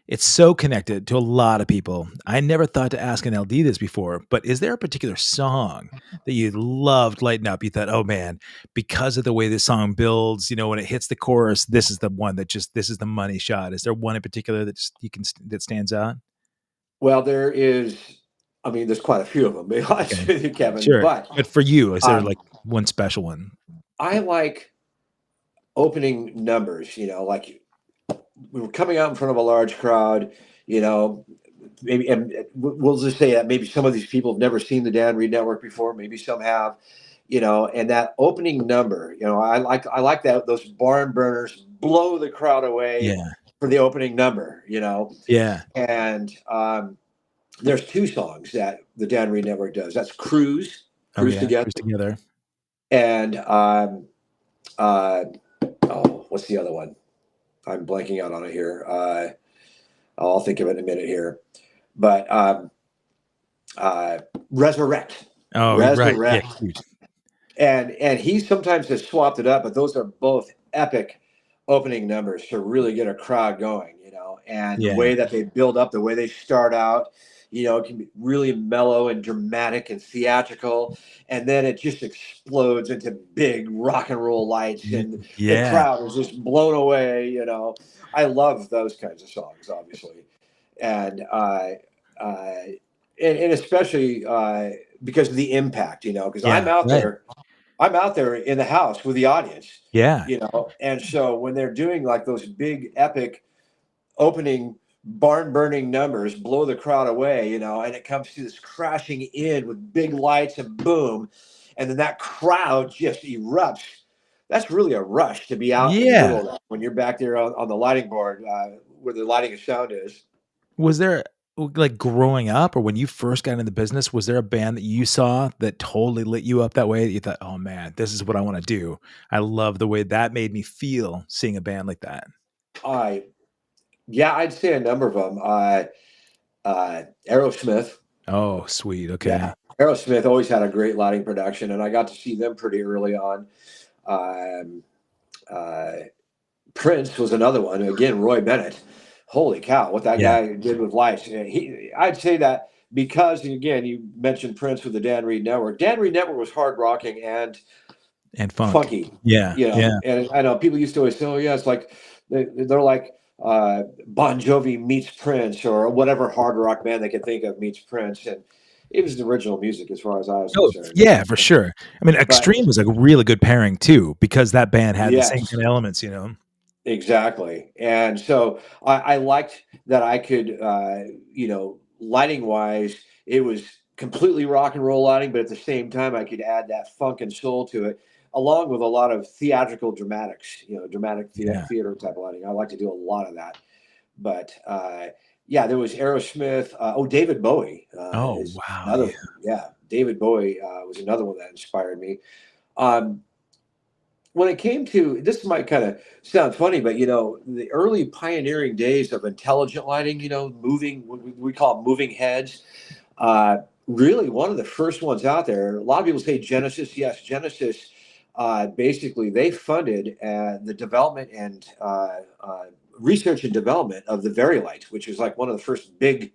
[SPEAKER 1] it's so connected to a lot of people. I never thought to ask an LD this before, but is there a particular song that you loved lighting up? You thought, "Oh man, because of the way this song builds, when it hits the chorus, this is the one this is the money shot." Is there one in particular that stands out?
[SPEAKER 2] Well, there is. I mean, there's quite a few of them, to be honest
[SPEAKER 1] Okay.
[SPEAKER 2] with you, Kevin.
[SPEAKER 1] Sure.
[SPEAKER 2] But
[SPEAKER 1] But for you, is there
[SPEAKER 2] um,
[SPEAKER 1] like one special one?
[SPEAKER 2] I like opening numbers. Like we were coming out in front of a large crowd. You know, maybe, and we'll just say that maybe some of these people have never seen the Dan Reed Network before. Maybe some have. And that opening number. I like that those barn burners blow the crowd away
[SPEAKER 1] Yeah.
[SPEAKER 2] for the opening number.
[SPEAKER 1] Yeah.
[SPEAKER 2] And there's two songs that the Dan Reed Network does. That's Cruise,
[SPEAKER 1] Oh
[SPEAKER 2] Cruise
[SPEAKER 1] yeah.
[SPEAKER 2] Together,
[SPEAKER 1] Cruise Together.
[SPEAKER 2] and uh, oh, what's the other one? I'm blanking out on it here. I'll think of it in a minute here. But uh, Resurrect,
[SPEAKER 1] Oh, right. Yeah,
[SPEAKER 2] Resurrect,
[SPEAKER 1] huge.
[SPEAKER 2] and he sometimes has swapped it up, but those are both epic opening numbers to really get a crowd going. And the
[SPEAKER 1] Yeah.
[SPEAKER 2] way that they build up, the way they start out, it can be really mellow and dramatic and theatrical, and then it just explodes into big rock and roll lights, and the
[SPEAKER 1] Yeah.
[SPEAKER 2] crowd is just blown away. I love those kinds of songs, obviously, and uh, and especially because of the impact, because
[SPEAKER 1] Yeah. Right.
[SPEAKER 2] I'm out there in the house with the audience,
[SPEAKER 1] Yeah.
[SPEAKER 2] and so when they're doing like those big epic opening barn burning numbers, blow the crowd away, and it comes to this crashing in with big lights and boom, and then that crowd just erupts. That's really a rush to be out in the middle
[SPEAKER 1] Yeah.
[SPEAKER 2] of that when you're back there on the lighting board where the lighting and sound is.
[SPEAKER 1] Was there like growing up or when you first got into the business, was there a band that you saw that totally lit you up that way that you thought, "Oh man, this is what I wanna do. I love the way that made me feel seeing a band like that."
[SPEAKER 2] I Yeah, I'd say a number of them. Aerosmith.
[SPEAKER 1] Oh, sweet.
[SPEAKER 2] Yeah,
[SPEAKER 1] Okay.
[SPEAKER 2] Aerosmith always had a great lighting production, and I got to see them pretty early on. Um, uh, Prince was another one. Again, Roy Bennett. Holy cow, what that
[SPEAKER 1] Yeah.
[SPEAKER 2] guy did with lights. I'd say that because, again, you mentioned Prince with the Dan Reed Network. Dan Reed Network was hard rocking and
[SPEAKER 1] And funk.
[SPEAKER 2] funky,
[SPEAKER 1] Yeah. Yeah.
[SPEAKER 2] and I know people used to always say, "Oh, yeah, it's like they're like Bon Jovi meets Prince or whatever hard rock band they could think of meets Prince," and it was the original music as far as I was
[SPEAKER 1] Oh,
[SPEAKER 2] concerned.
[SPEAKER 1] yeah, for sure. I mean,
[SPEAKER 2] But
[SPEAKER 1] Extreme was a really good pairing too because that band had the same
[SPEAKER 2] yes,
[SPEAKER 1] kind of elements.
[SPEAKER 2] exactly. And so I liked that I could, lighting wise, it was completely rock and roll lighting, but at the same time, I could add that funk and soul to it, along with a lot of theatrical dramatics, dramatic
[SPEAKER 1] Yeah.
[SPEAKER 2] theater type of lighting. I like to do a lot of that. But yeah, there was Aerosmith. David Bowie
[SPEAKER 1] Oh,
[SPEAKER 2] is
[SPEAKER 1] wow.
[SPEAKER 2] another
[SPEAKER 1] Yeah.
[SPEAKER 2] one. Yeah, David Bowie was another one that inspired me. Um, when it came to this, might kind of sound funny, but the early pioneering days of intelligent lighting, moving, what we call them moving heads. Uh, Really, one of the first ones out there. A lot of people say Genesis. Yes, Genesis. Basically, they funded the development and research and development of the Very Light, which was like one of the first big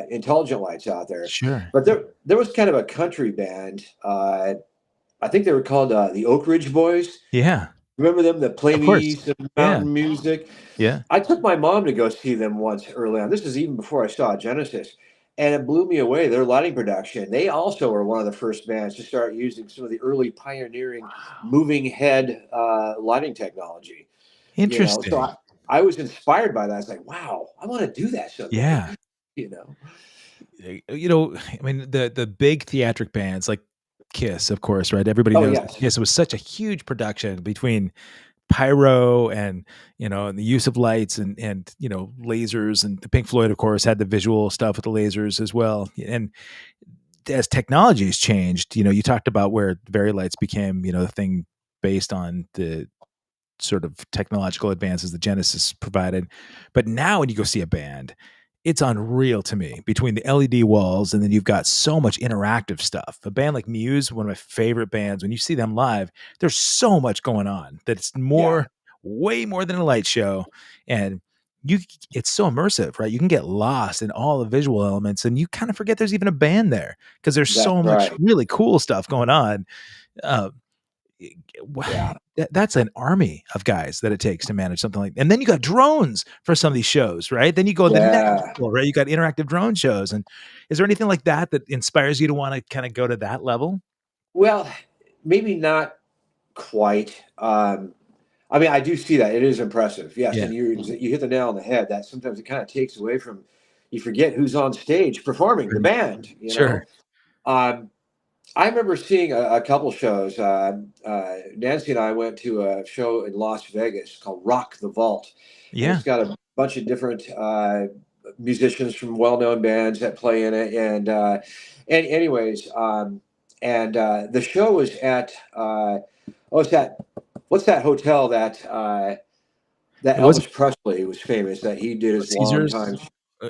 [SPEAKER 2] intelligent lights out there.
[SPEAKER 1] Sure.
[SPEAKER 2] But there was kind of a country band. I think they were called the Oak Ridge Boys.
[SPEAKER 1] Yeah.
[SPEAKER 2] Remember them that play
[SPEAKER 1] Of course.
[SPEAKER 2] me some
[SPEAKER 1] Yeah.
[SPEAKER 2] mountain music?
[SPEAKER 1] Yeah.
[SPEAKER 2] I took my mom to go see them once early on. This is even before I saw Genesis, and it blew me away. Their lighting production. They also were one of the first bands to start using some of the early pioneering moving head lighting technology. So
[SPEAKER 1] Interesting.
[SPEAKER 2] I was inspired by that. I was like, wow, I want to do that someday.
[SPEAKER 1] Yeah.
[SPEAKER 2] You know,
[SPEAKER 1] I mean, the big theatric bands, like Kiss, of course, right? Everybody
[SPEAKER 2] Oh,
[SPEAKER 1] knows
[SPEAKER 2] yes.
[SPEAKER 1] Kiss was such a huge production between pyro and and the use of lights and lasers, and the Pink Floyd, of course, had the visual stuff with the lasers as well. And as technology has changed, you talked about where Very Lights became the thing based on the sort of technological advances that Genesis provided. But now when you go see a band, it's unreal to me between the LED walls, and then you've got so much interactive stuff. A band like Muse, one of my favorite bands, when you see them live, there's so much going on that it's
[SPEAKER 2] Yeah,
[SPEAKER 1] way more than a light show. And you it's so immersive, right? You can get lost in all the visual elements, and you kind of forget there's even a band there because there's
[SPEAKER 2] that's
[SPEAKER 1] so much
[SPEAKER 2] right.
[SPEAKER 1] really cool stuff going on. Uh,
[SPEAKER 2] Yeah,
[SPEAKER 1] that's an army of guys that it takes to manage something like, and then you got drones for some of these shows, right? Then you go the next
[SPEAKER 2] yeah.
[SPEAKER 1] level, right? You got interactive drone shows. And is there anything like that that inspires you to want to kind of go to that level?
[SPEAKER 2] Well, maybe not quite. I mean, I do see that. It is impressive. Yes,
[SPEAKER 1] Yeah,
[SPEAKER 2] and you hit the nail on the head. That sometimes it kind of takes away from, you forget who's on stage performing, the
[SPEAKER 1] right.
[SPEAKER 2] band, you
[SPEAKER 1] Sure.
[SPEAKER 2] know? Um, I remember seeing a couple shows. Nancy and I went to a show in Las Vegas called Rock the Vault, and
[SPEAKER 1] Yeah.
[SPEAKER 2] it's got a bunch of different musicians from well-known bands that play in it. And anyways, and the show was at it's at, what's that hotel that that
[SPEAKER 1] It was
[SPEAKER 2] Elvis Presley was famous, that he did his long
[SPEAKER 1] Caesars.
[SPEAKER 2] time.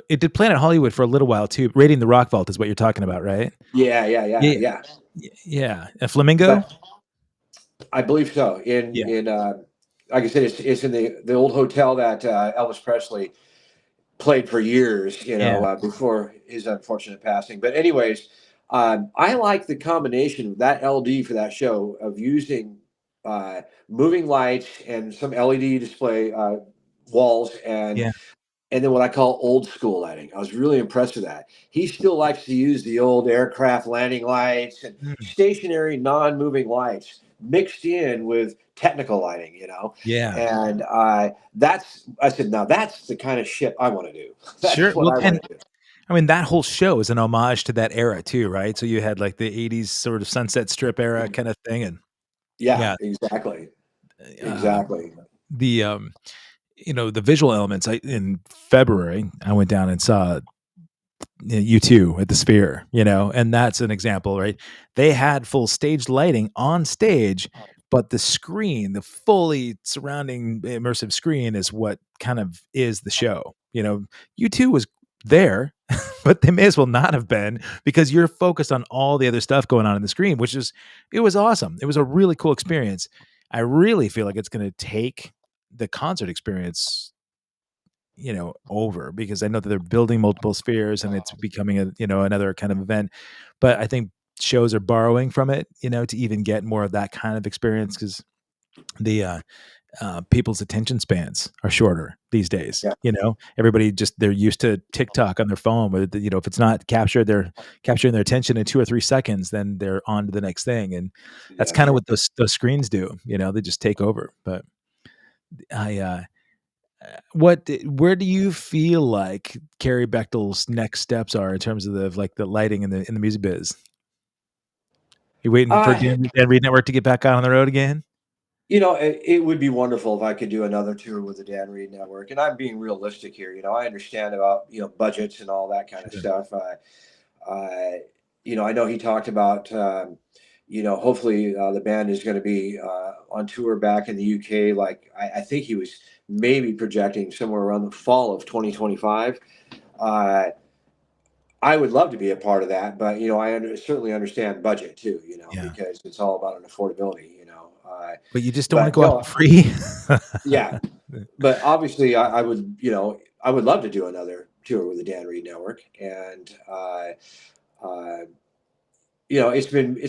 [SPEAKER 1] It did Planet Hollywood for a little while too. Raiding the Rock Vault is what you're talking about, right?
[SPEAKER 2] Yeah, yeah, yeah,
[SPEAKER 1] Yeah.
[SPEAKER 2] yeah.
[SPEAKER 1] Yeah. A Flamingo.
[SPEAKER 2] But I believe so.
[SPEAKER 1] Yeah.
[SPEAKER 2] In like I said, it's in the old hotel that Elvis Presley played for years,
[SPEAKER 1] Yeah.
[SPEAKER 2] before his unfortunate passing. But anyways, I like the combination of that LD for that show of using moving lights and some LED display walls,
[SPEAKER 1] Yeah.
[SPEAKER 2] and then what I call old school lighting. I was really impressed with that. He still likes to use the old aircraft landing lights and
[SPEAKER 1] Mm.
[SPEAKER 2] stationary, non-moving lights mixed in with technical lighting,
[SPEAKER 1] Yeah.
[SPEAKER 2] And I said, now that's the kind of shit I want to do.
[SPEAKER 1] Sure.
[SPEAKER 2] That's what
[SPEAKER 1] Well,
[SPEAKER 2] I
[SPEAKER 1] and
[SPEAKER 2] want to do.
[SPEAKER 1] I mean, that whole show is an homage to that era too, right? So you had like the '80s sort of Sunset Strip era kind of thing, and
[SPEAKER 2] Yeah,
[SPEAKER 1] yeah,
[SPEAKER 2] exactly,
[SPEAKER 1] uh,
[SPEAKER 2] exactly.
[SPEAKER 1] the the visual elements. In February, I went down and saw U2 at the Sphere, and that's an example, right? They had full stage lighting on stage, but the screen, the fully surrounding immersive screen, is what kind of is the show. U2 was there, but they may as well not have been because you're focused on all the other stuff going on in the screen, it was awesome. It was a really cool experience. I really feel like it's going to take the concert experience over, because I know that they're building multiple spheres and it's becoming another kind of event. But I think shows are borrowing from it, to even get more of that kind of experience, because the people's attention spans are shorter these days.
[SPEAKER 2] Yeah,
[SPEAKER 1] Everybody they're used to TikTok on their phone, but if it's not they're capturing their attention in 2 or 3 seconds, then they're on to the next thing. And that's
[SPEAKER 2] that's
[SPEAKER 1] kind of
[SPEAKER 2] right.
[SPEAKER 1] what those screens do. They just take over. But I, where do you feel like Kerry Bechtol's next steps are in terms of the lighting in the music biz? You waiting for
[SPEAKER 2] Uh,
[SPEAKER 1] Dan Reed Network to get back out on the road again?
[SPEAKER 2] it would be wonderful if I could do another tour with the Dan Reed Network. And I'm being realistic here. I understand about, budgets and all that kind of
[SPEAKER 1] Sure.
[SPEAKER 2] stuff. I know he talked about, hopefully the band is going to be on tour back in the UK. Like, I think he was maybe projecting somewhere around the fall of 2025. Uh, I would love to be a part of that, but certainly understand budget too,
[SPEAKER 1] Yeah.
[SPEAKER 2] because it's all about an affordability,
[SPEAKER 1] But you just don't wanna
[SPEAKER 2] but
[SPEAKER 1] go out
[SPEAKER 2] no,
[SPEAKER 1] for free?
[SPEAKER 2] yeah, but obviously I would, I would love to do another tour with the Dan Reed Network. And uh, it's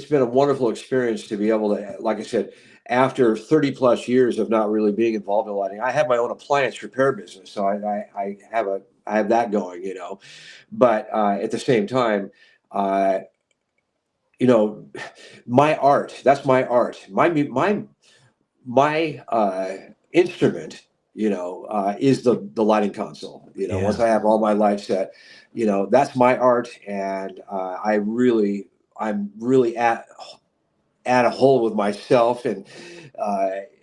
[SPEAKER 2] been a wonderful experience to be able to, like I said, after 30 plus years of not really being involved in lighting. I have my own appliance repair business, so I have that going, but at the same time, uh, you know, my art, that's my art. My instrument, is the lighting console. Once
[SPEAKER 1] Yeah.
[SPEAKER 2] I have all my lights set, that's my art. And I'm really at add a hole with myself and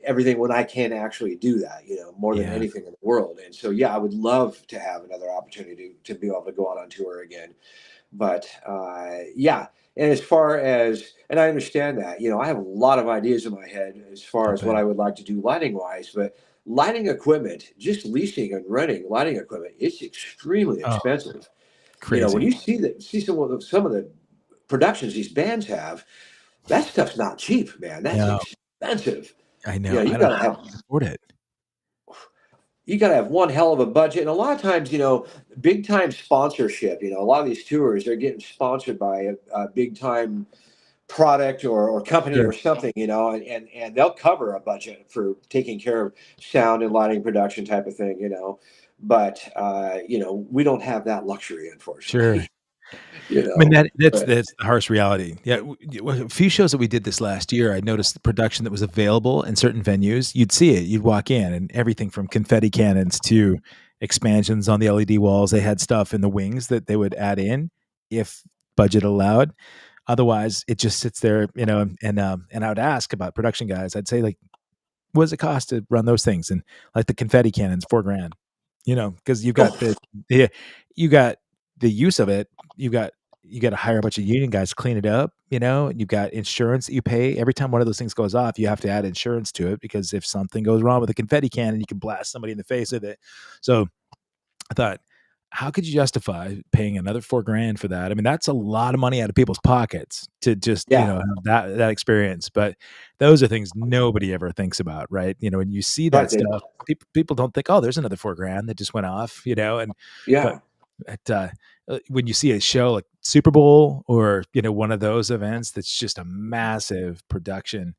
[SPEAKER 2] everything when I can't actually do that, more than
[SPEAKER 1] Yeah.
[SPEAKER 2] anything in the world. And so, yeah, I would love to have another opportunity to be able to go out on tour again. But yeah, and as far as, and I understand that, I have a lot of ideas in my head as far
[SPEAKER 1] I
[SPEAKER 2] as what
[SPEAKER 1] bet.
[SPEAKER 2] I would like to do lighting wise, but lighting equipment, just leasing and renting lighting equipment, it's extremely
[SPEAKER 1] Oh,
[SPEAKER 2] expensive. When
[SPEAKER 1] crazy.
[SPEAKER 2] you see some of the productions these bands have, that stuff's not cheap, man. That's
[SPEAKER 1] No,
[SPEAKER 2] expensive.
[SPEAKER 1] I know.
[SPEAKER 2] You
[SPEAKER 1] I don't
[SPEAKER 2] got
[SPEAKER 1] know
[SPEAKER 2] to
[SPEAKER 1] how
[SPEAKER 2] have
[SPEAKER 1] you can afford it.
[SPEAKER 2] one hell of a budget, and a lot of times, big time sponsorship. A lot of these tours, they're getting sponsored by a big time product or company
[SPEAKER 1] Sure.
[SPEAKER 2] or something, and they'll cover a budget for taking care of sound and lighting production type of thing, But we don't have that luxury,
[SPEAKER 1] Sure.
[SPEAKER 2] unfortunately.
[SPEAKER 1] I mean, that's
[SPEAKER 2] But
[SPEAKER 1] that's the harsh reality. Yeah, a few shows that we did this last year, I noticed the production that was available in certain venues. You'd see it, you'd walk in, and everything from confetti cannons to expansions on the LED walls. They had stuff in the wings that they would add in if budget allowed. Otherwise, it just sits there, and I would ask about production guys. I'd say, like, what does it cost to run those things? And like the confetti cannons, 4 grand. Because you've got
[SPEAKER 2] oh,
[SPEAKER 1] the you got the use of it. You've got you got to hire a bunch of union guys to clean it up. And you've got insurance that you pay every time one of those things goes off. You have to add insurance to it because if something goes wrong with a confetti cannon, you can blast somebody in the face with it. So I thought, how could you justify paying another 4 grand for that? I mean, that's a lot of money out of people's pockets to just,
[SPEAKER 2] yeah,
[SPEAKER 1] have that experience. But those are things nobody ever thinks about, right? When you see
[SPEAKER 2] right.
[SPEAKER 1] that stuff, people don't think, oh, there's another 4 grand that just went off, and but
[SPEAKER 2] Yeah.
[SPEAKER 1] when you see a show like Super Bowl or one of those events that's just a massive production,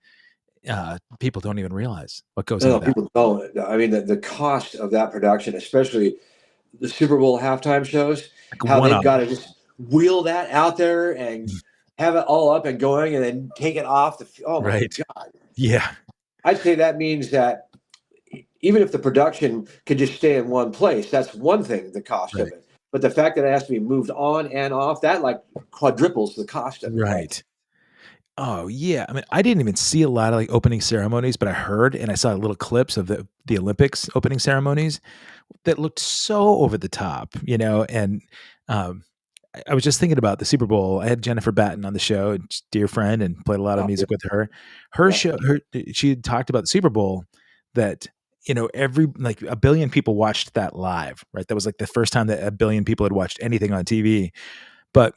[SPEAKER 1] people don't even realize what goes
[SPEAKER 2] No,
[SPEAKER 1] into
[SPEAKER 2] no,
[SPEAKER 1] that.
[SPEAKER 2] people don't. I mean, the cost of that production, especially the Super Bowl halftime shows,
[SPEAKER 1] Like
[SPEAKER 2] how
[SPEAKER 1] one
[SPEAKER 2] they've
[SPEAKER 1] of
[SPEAKER 2] got to just wheel that out there and have it all up and going and then take it off oh my
[SPEAKER 1] right?
[SPEAKER 2] God.
[SPEAKER 1] Yeah,
[SPEAKER 2] I'd say that means that even if the production could just stay in one place, that's one thing, the cost of
[SPEAKER 1] right,
[SPEAKER 2] it. But the fact that it has to be moved on and off, that like quadruples the cost of it, right?
[SPEAKER 1] right. Oh, yeah. I mean, I didn't even see a lot of, like, opening ceremonies, but I heard and I saw little clips of the Olympics opening ceremonies that looked so over the top, and, I was just thinking about the Super Bowl. I had Jennifer Batten on the show, and she's a dear friend, and played a lot of
[SPEAKER 2] Oh, yeah.
[SPEAKER 1] music with her. Her
[SPEAKER 2] Yeah.
[SPEAKER 1] show her she had talked about the Super Bowl that, every like, 1 billion people watched that live, right? That was, like, the first time that 1 billion people had watched anything on TV. But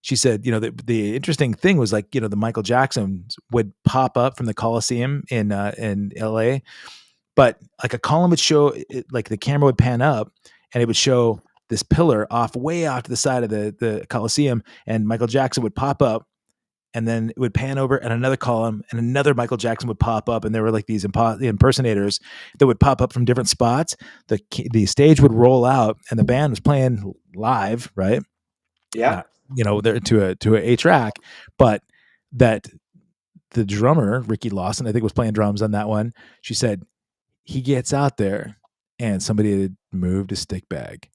[SPEAKER 1] she said, the interesting thing was, like, the Michael Jacksons would pop up from the Coliseum in LA, but like a column would show it, like the camera would pan up and it would show this pillar way off to the side of the Coliseum, and Michael Jackson would pop up, and then it would pan over and another column and another Michael Jackson would pop up, and there were like these impersonators that would pop up from different spots. The stage would roll out and the band was playing live, right?
[SPEAKER 2] Yeah.
[SPEAKER 1] Not, there to a track, but that the drummer Ricky Lawson, I think, was playing drums on that one. She said he gets out there and somebody had moved a stick bag.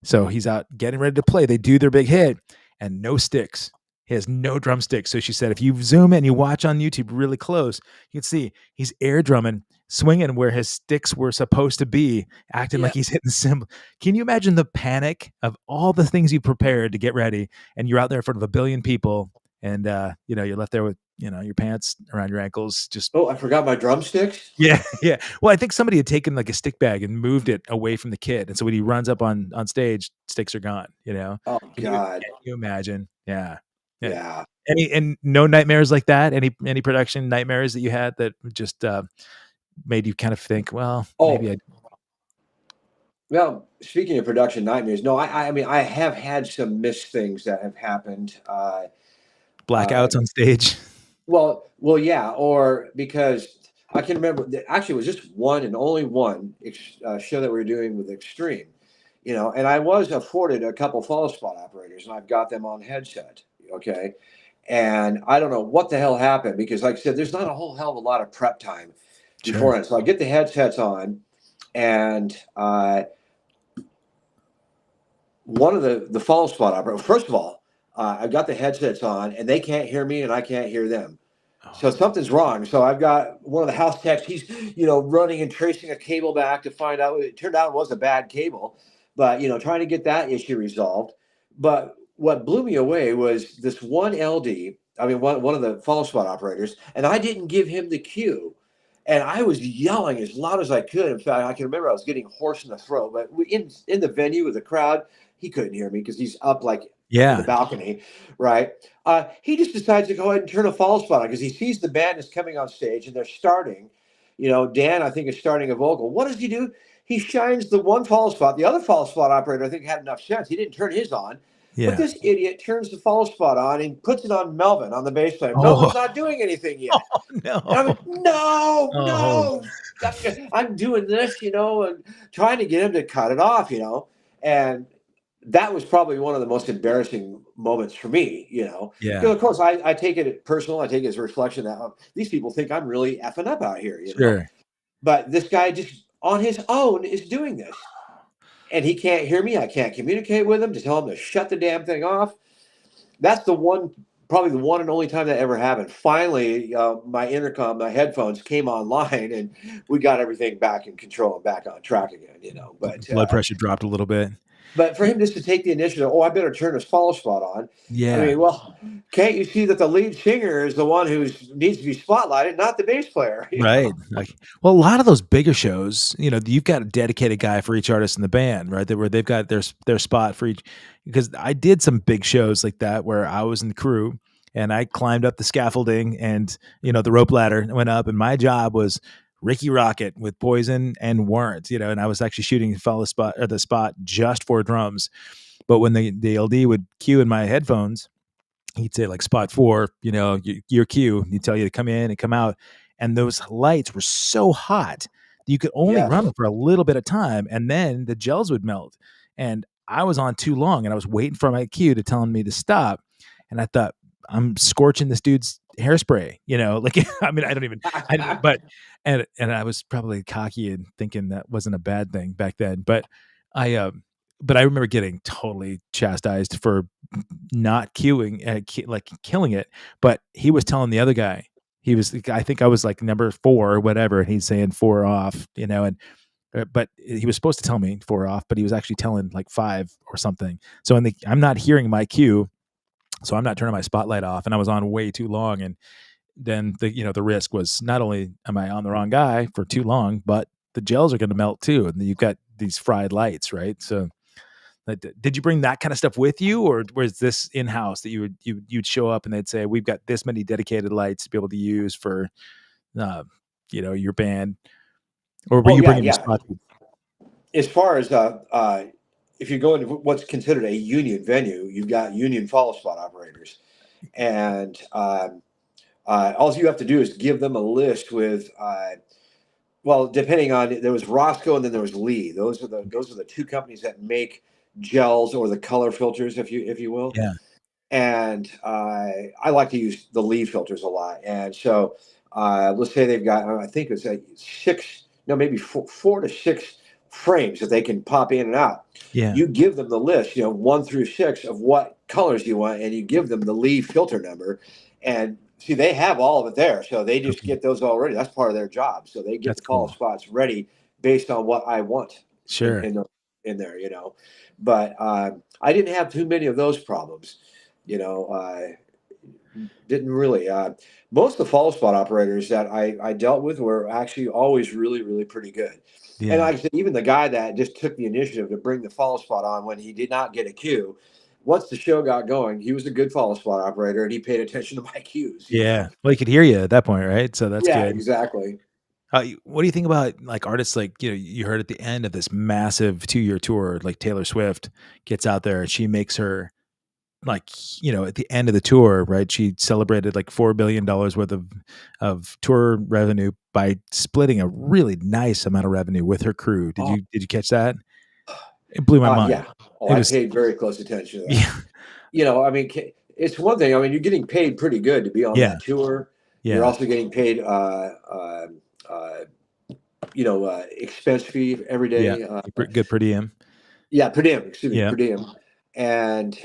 [SPEAKER 1] So he's out getting ready to play. They do their big hit and no sticks. He has no drumsticks. So she said, if you zoom in and you watch on YouTube really close, you can see he's air drumming, swinging where his sticks were supposed to be, acting
[SPEAKER 2] Yeah.
[SPEAKER 1] like he's hitting the cymbal. Can you imagine the panic of all the things you prepared to get ready, and you're out there in front of 1 billion people, and you're left there with your pants around your ankles, just
[SPEAKER 2] Oh, I forgot my drumsticks.
[SPEAKER 1] yeah, yeah. Well, I think somebody had taken like a stick bag and moved it away from the kid, and so when he runs up on stage, sticks are gone.
[SPEAKER 2] Oh God.
[SPEAKER 1] Can you imagine? Yeah, yeah.
[SPEAKER 2] Yeah.
[SPEAKER 1] And no nightmares like that. Any production nightmares that you had that just made you kind of think, well, maybe
[SPEAKER 2] Oh,
[SPEAKER 1] I
[SPEAKER 2] well, speaking of production nightmares, no, I mean, I have had some missed things that have happened. Uh,
[SPEAKER 1] blackouts on stage.
[SPEAKER 2] well, yeah, or because I can remember that actually it was just one and only one show that we were doing with Extreme, and I was afforded a couple follow spot operators, and I've got them on headset. Okay, and I don't know what the hell happened because, like I said, there's not a whole hell of a lot of prep time
[SPEAKER 1] Sure.
[SPEAKER 2] beforehand. So I get the headsets on, and one of the follow spot operators. First of all, I've got the headsets on, and they can't hear me, and I can't hear them. So
[SPEAKER 1] Oh,
[SPEAKER 2] something's wrong. So I've got one of the house techs. He's running and tracing a cable back to find out. It turned out it was a bad cable, but trying to get that issue resolved. But what blew me away was this one LD. I mean, one of the follow spot operators, and I didn't give him the cue, and I was yelling as loud as I could. In fact, I can remember I was getting hoarse in the throat. But in the venue with the crowd, he couldn't hear me because he's up like in the
[SPEAKER 1] yeah.
[SPEAKER 2] balcony, right? He just decides to go ahead and turn a follow spot on because he sees the band is coming on stage and they're starting. Dan, I think, is starting a vocal. What does he do? He shines the one follow spot. The other follow spot operator, I think, had enough sense. He didn't turn his on. But
[SPEAKER 1] Yeah.
[SPEAKER 2] this idiot turns the follow spot on and puts it on Melvin on the bass player.
[SPEAKER 1] Oh,
[SPEAKER 2] Melvin's not doing anything yet.
[SPEAKER 1] oh
[SPEAKER 2] And I'm
[SPEAKER 1] no.
[SPEAKER 2] like, no,
[SPEAKER 1] Oh,
[SPEAKER 2] no. I'm doing this, and trying to get him to cut it off, And that was probably one of the most embarrassing moments for me.
[SPEAKER 1] yeah.
[SPEAKER 2] Because, of course, I take it personal. I take it as a reflection that these people think I'm really effing up out here.
[SPEAKER 1] Sure.
[SPEAKER 2] But this guy just on his own is doing this. And he can't hear me. I can't communicate with him to tell him to shut the damn thing off. That's probably the one and only time that ever happened. Finally, my intercom, my headphones came online, and we got everything back in control and back on track again.
[SPEAKER 1] Blood pressure dropped a little bit.
[SPEAKER 2] But for him just to take the initiative, I better turn this follow spot on. I
[SPEAKER 1] Yeah.
[SPEAKER 2] mean, well, can't you see that the lead singer is the one who needs to be spotlighted, not the bass player?
[SPEAKER 1] Right. Like, well, a lot of those bigger shows, you've got a dedicated guy for each artist in the band, right? Where they've got their spot for each. Because I did some big shows like that where I was in the crew and I climbed up the scaffolding and the rope ladder went up, and my job was Ricky Rocket with Poison and Warrant, and I was actually shooting follow spot or the spot just for drums. But when the LD would cue in my headphones, he'd say like spot 4, your cue. He'd tell you to come in and come out, and those lights were so hot that you could only
[SPEAKER 2] Yes.
[SPEAKER 1] run them for a little bit of time, and then the gels would melt. And I was on too long, and I was waiting for my cue to telling me to stop, and I thought I'm scorching this dude's hairspray. Like I mean, but and I was probably cocky and thinking that wasn't a bad thing back then, I but I remember getting totally chastised for not queuing, like killing it. But he was telling the other guy, I think I was like number 4 or whatever, and he's saying 4 off, and but he was supposed to tell me 4 off, but he was actually telling like 5 or something. So I'm not hearing my cue, so I'm not turning my spotlight off, and I was on way too long. And then the risk was not only am I on the wrong guy for too long, but the gels are going to melt too, and you've got these fried lights, right? So did you bring that kind of stuff with you, or was this in house that you'd show up and they'd say we've got this many dedicated lights to be able to use for, your band, or were
[SPEAKER 2] Oh
[SPEAKER 1] you
[SPEAKER 2] yeah,
[SPEAKER 1] bringing your
[SPEAKER 2] yeah.
[SPEAKER 1] spot?
[SPEAKER 2] As far as if you go into what's considered a union venue, you've got union follow spot operators, and all you have to do is give them a list with well, depending on, there was Roscoe and then there was Lee. Those are the two companies that make gels or the color filters, if you will.
[SPEAKER 1] Yeah,
[SPEAKER 2] And I like to use the Lee filters a lot. And so let's say they've got, I think it's like 6, no, maybe 4 to 6 frames that they can pop in and out.
[SPEAKER 1] yeah,
[SPEAKER 2] You give them the list, 1 through 6 of what colors you want, and you give them the Lee filter number. And see, they have all of it there. So they just
[SPEAKER 1] okay,
[SPEAKER 2] get those already. That's part of their job. So they get
[SPEAKER 1] that's
[SPEAKER 2] the follow
[SPEAKER 1] cool.
[SPEAKER 2] spots ready based on what I want in,
[SPEAKER 1] Sure.
[SPEAKER 2] in, the, in there. But I didn't have too many of those problems you know, didn't really. Most of the follow spot operators that I dealt with were actually always really, really pretty good. And
[SPEAKER 1] Yeah,
[SPEAKER 2] like I said, even the guy that just took the initiative to bring the follow spot on when he did not get a cue, once the show got going, he was a good follow spot operator and he paid attention to my cues.
[SPEAKER 1] yeah. Well, he could hear you at that point, right? So that's
[SPEAKER 2] Yeah,
[SPEAKER 1] good.
[SPEAKER 2] exactly.
[SPEAKER 1] What do you think about like artists like you heard at the end of this massive 2-year tour, like Taylor Swift gets out there and she makes her, like, at the end of the tour, right? She celebrated like $4 billion worth of tour revenue by splitting a really nice amount of revenue with her crew.
[SPEAKER 2] Oh,
[SPEAKER 1] Did you catch that? It blew my mind.
[SPEAKER 2] yeah. Oh,
[SPEAKER 1] It
[SPEAKER 2] I
[SPEAKER 1] was
[SPEAKER 2] paid very close attention to that.
[SPEAKER 1] yeah,
[SPEAKER 2] I mean, it's one thing. I mean, you're getting paid pretty good to be on
[SPEAKER 1] yeah,
[SPEAKER 2] that tour. You're
[SPEAKER 1] yeah.
[SPEAKER 2] also getting paid, uh, expense fee every
[SPEAKER 1] Yeah.
[SPEAKER 2] day.
[SPEAKER 1] Good per diem.
[SPEAKER 2] Yeah, per diem. Excuse me,
[SPEAKER 1] Yeah.
[SPEAKER 2] per diem. And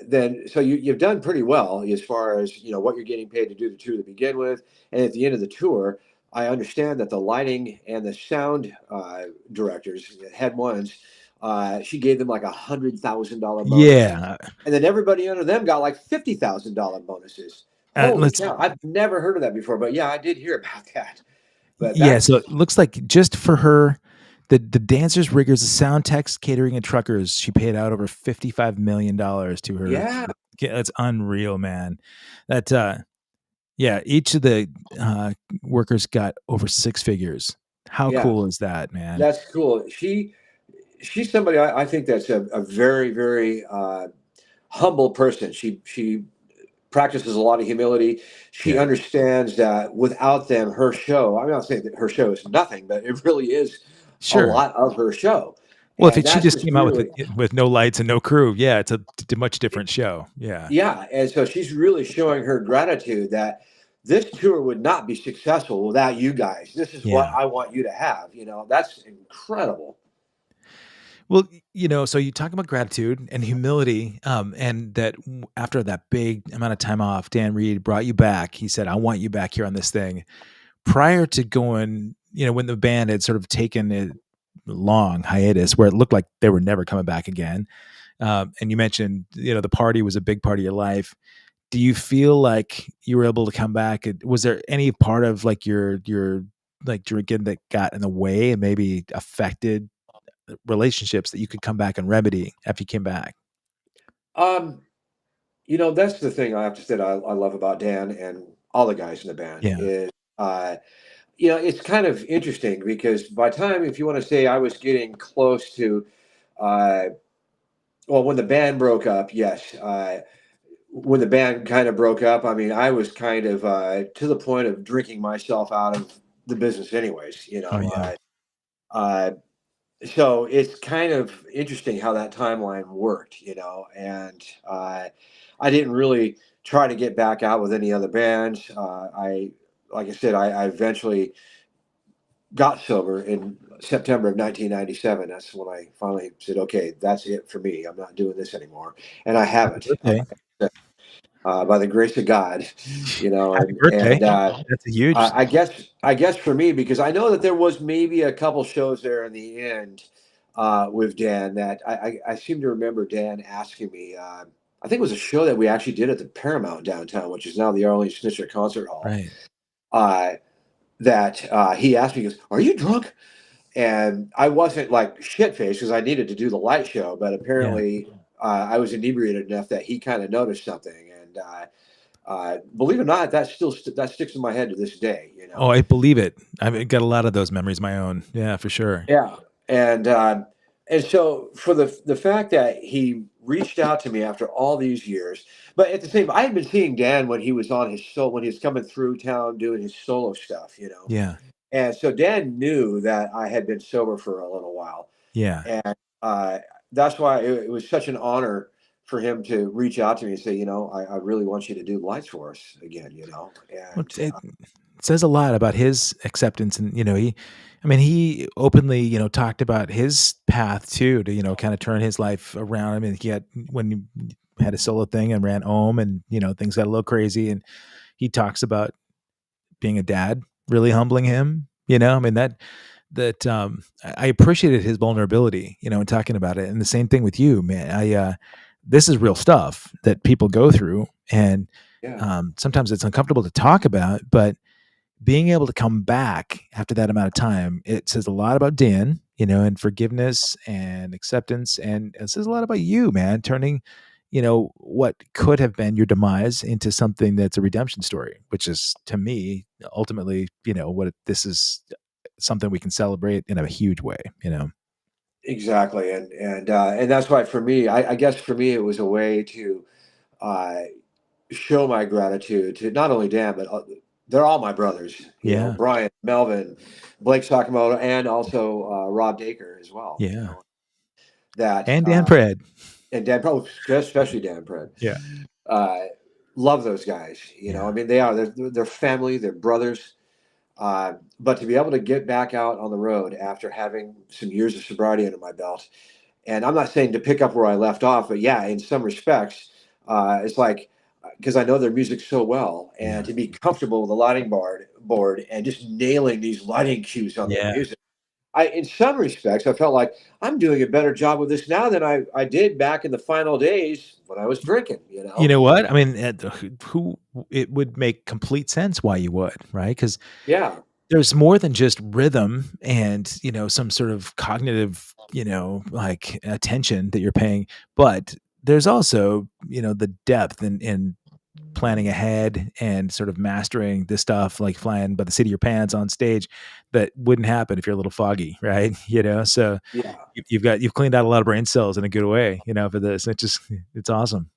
[SPEAKER 2] then so you've done pretty well as far as what you're getting paid to do the tour to begin with, and at the end of the tour, I understand that the lighting and the sound directors, head ones, she gave them like $100,000 bonus,
[SPEAKER 1] Yeah.
[SPEAKER 2] and then everybody under them got like $50,000 bonuses. Holy
[SPEAKER 1] Let's
[SPEAKER 2] cow! I've never heard of that before, but yeah, I did hear about that. But
[SPEAKER 1] Yeah, so
[SPEAKER 2] that's
[SPEAKER 1] it looks like just for her, the dancers, riggers, the sound techs, catering, and truckers, she paid out over $55 million to her.
[SPEAKER 2] yeah,
[SPEAKER 1] Yeah, that's unreal, man. That yeah, each of the workers got over six figures. How
[SPEAKER 2] yeah,
[SPEAKER 1] cool is that, man?
[SPEAKER 2] that's cool. She's somebody I think that's a very very humble person. She practices a lot of humility. She
[SPEAKER 1] Yeah,
[SPEAKER 2] understands that without them, her show. I'm not saying that her show is nothing, but it really is a
[SPEAKER 1] sure.
[SPEAKER 2] lot of her show,
[SPEAKER 1] Well, if
[SPEAKER 2] and
[SPEAKER 1] it, she
[SPEAKER 2] that's
[SPEAKER 1] just
[SPEAKER 2] just
[SPEAKER 1] came out with
[SPEAKER 2] really
[SPEAKER 1] it with no lights and no crew, yeah, it's a much different show. Yeah,
[SPEAKER 2] yeah. And so she's really showing her gratitude that this tour would not be successful without you guys. This is what
[SPEAKER 1] yeah.
[SPEAKER 2] I want you to have. That's incredible.
[SPEAKER 1] Well, so you talk about gratitude and humility, and that after that big amount of time off, Dan Reed brought you back. He said, "I want you back here on this thing." Prior to going, when the band had sort of taken a long hiatus where it looked like they were never coming back again, and you mentioned, the party was a big part of your life. Do you feel like you were able to come back? Was there any part of like your like drinking that got in the way and maybe affected relationships that you could come back and remedy after you came back?
[SPEAKER 2] Um, that's the thing I have to say that I love about Dan and all the guys in the band
[SPEAKER 1] Yeah.
[SPEAKER 2] is, it's kind of interesting because by the time, if you want to say I was getting close to, uh, well, when the band broke up, yes. When the band kind of broke up, I mean, I was kind of to the point of drinking myself out of the business, anyways.
[SPEAKER 1] Oh yeah.
[SPEAKER 2] Uh, so it's kind of interesting how that timeline worked, and I didn't really try to get back out with any other bands. Like I said, I eventually got sober in September of 1997. That's when I finally said, okay, that's it for me. I'm not doing this anymore. And I
[SPEAKER 1] Happy
[SPEAKER 2] haven't,
[SPEAKER 1] birthday.
[SPEAKER 2] by the grace of God,
[SPEAKER 1] Happy
[SPEAKER 2] and
[SPEAKER 1] birthday. That's a huge.
[SPEAKER 2] I guess for me, because I know that there was maybe a couple shows there in the end with Dan that I seem to remember Dan asking me. I think it was a show that we actually did at the Paramount downtown, which is now the Arlene Schnitzer Concert Hall.
[SPEAKER 1] Right.
[SPEAKER 2] Uh, that he asked me, he goes, "Are you drunk?" And I wasn't like shit faced because I needed to do the light show, but
[SPEAKER 1] Yeah.
[SPEAKER 2] apparently I was inebriated enough that he kind of noticed something. And believe it or not, that sticks in my head to this day.
[SPEAKER 1] Oh, I believe it. I've got a lot of those memories of my own. Yeah, for sure.
[SPEAKER 2] Yeah, and so for the fact that he reached out to me after all these years, but at the same, I had been seeing Dan when he was on his solo, when he was coming through town doing his solo stuff,
[SPEAKER 1] Yeah.
[SPEAKER 2] and so Dan knew that I had been sober for a little while,
[SPEAKER 1] Yeah.
[SPEAKER 2] and that's why it was such an honor for him to reach out to me and say, I really want you to do lights for us again,
[SPEAKER 1] Well,
[SPEAKER 2] and
[SPEAKER 1] it says a lot about his acceptance, and he openly, talked about his path too to, kind of turn his life around. I mean, he had when he had a solo thing and ran home, and things got a little crazy, and he talks about being a dad really humbling him. I mean I appreciated his vulnerability, in talking about it. And the same thing with you, man. This is real stuff that people go through, and
[SPEAKER 2] yeah,
[SPEAKER 1] sometimes it's uncomfortable to talk about, but being able to come back after that amount of time, it says a lot about Dan, and forgiveness and acceptance. And it says a lot about you, man, turning, what could have been your demise into something that's a redemption story, which is to me, ultimately, this is something we can celebrate in a huge way.
[SPEAKER 2] exactly, and that's why for me, I guess for me it was a way to uh, show my gratitude to not only Dan, but they're all my brothers.
[SPEAKER 1] Yeah.
[SPEAKER 2] Brian, Melvin, Blake Sakamoto, and also Rob Dacre as well.
[SPEAKER 1] Yeah.
[SPEAKER 2] That
[SPEAKER 1] And Dan Pred.
[SPEAKER 2] and Dan, probably especially Dan Pred.
[SPEAKER 1] Yeah.
[SPEAKER 2] Uh, love those guys. I
[SPEAKER 1] Yeah.
[SPEAKER 2] mean, they're family, they're brothers. But to be able to get back out on the road after having some years of sobriety under my belt And I'm not saying to pick up where I left off, but yeah, in some respects, it's like because I know their music so well, and
[SPEAKER 1] Yeah.
[SPEAKER 2] to be comfortable with the lighting board and just nailing these lighting cues on their
[SPEAKER 1] Yeah.
[SPEAKER 2] music. In some respects, I felt like I'm doing a better job with this now than I did back in the final days when I was drinking. You
[SPEAKER 1] You
[SPEAKER 2] know?
[SPEAKER 1] know what? I mean, who it would make complete sense why you would, right? Because
[SPEAKER 2] Yeah,
[SPEAKER 1] there's more than just rhythm and, some sort of cognitive, like attention that you're paying, but there's also, the depth and planning ahead and sort of mastering this stuff, like flying by the seat of your pants on stage that wouldn't happen if you're a little foggy, right? So
[SPEAKER 2] yeah.
[SPEAKER 1] you've cleaned out a lot of brain cells in a good way, for this. It's awesome.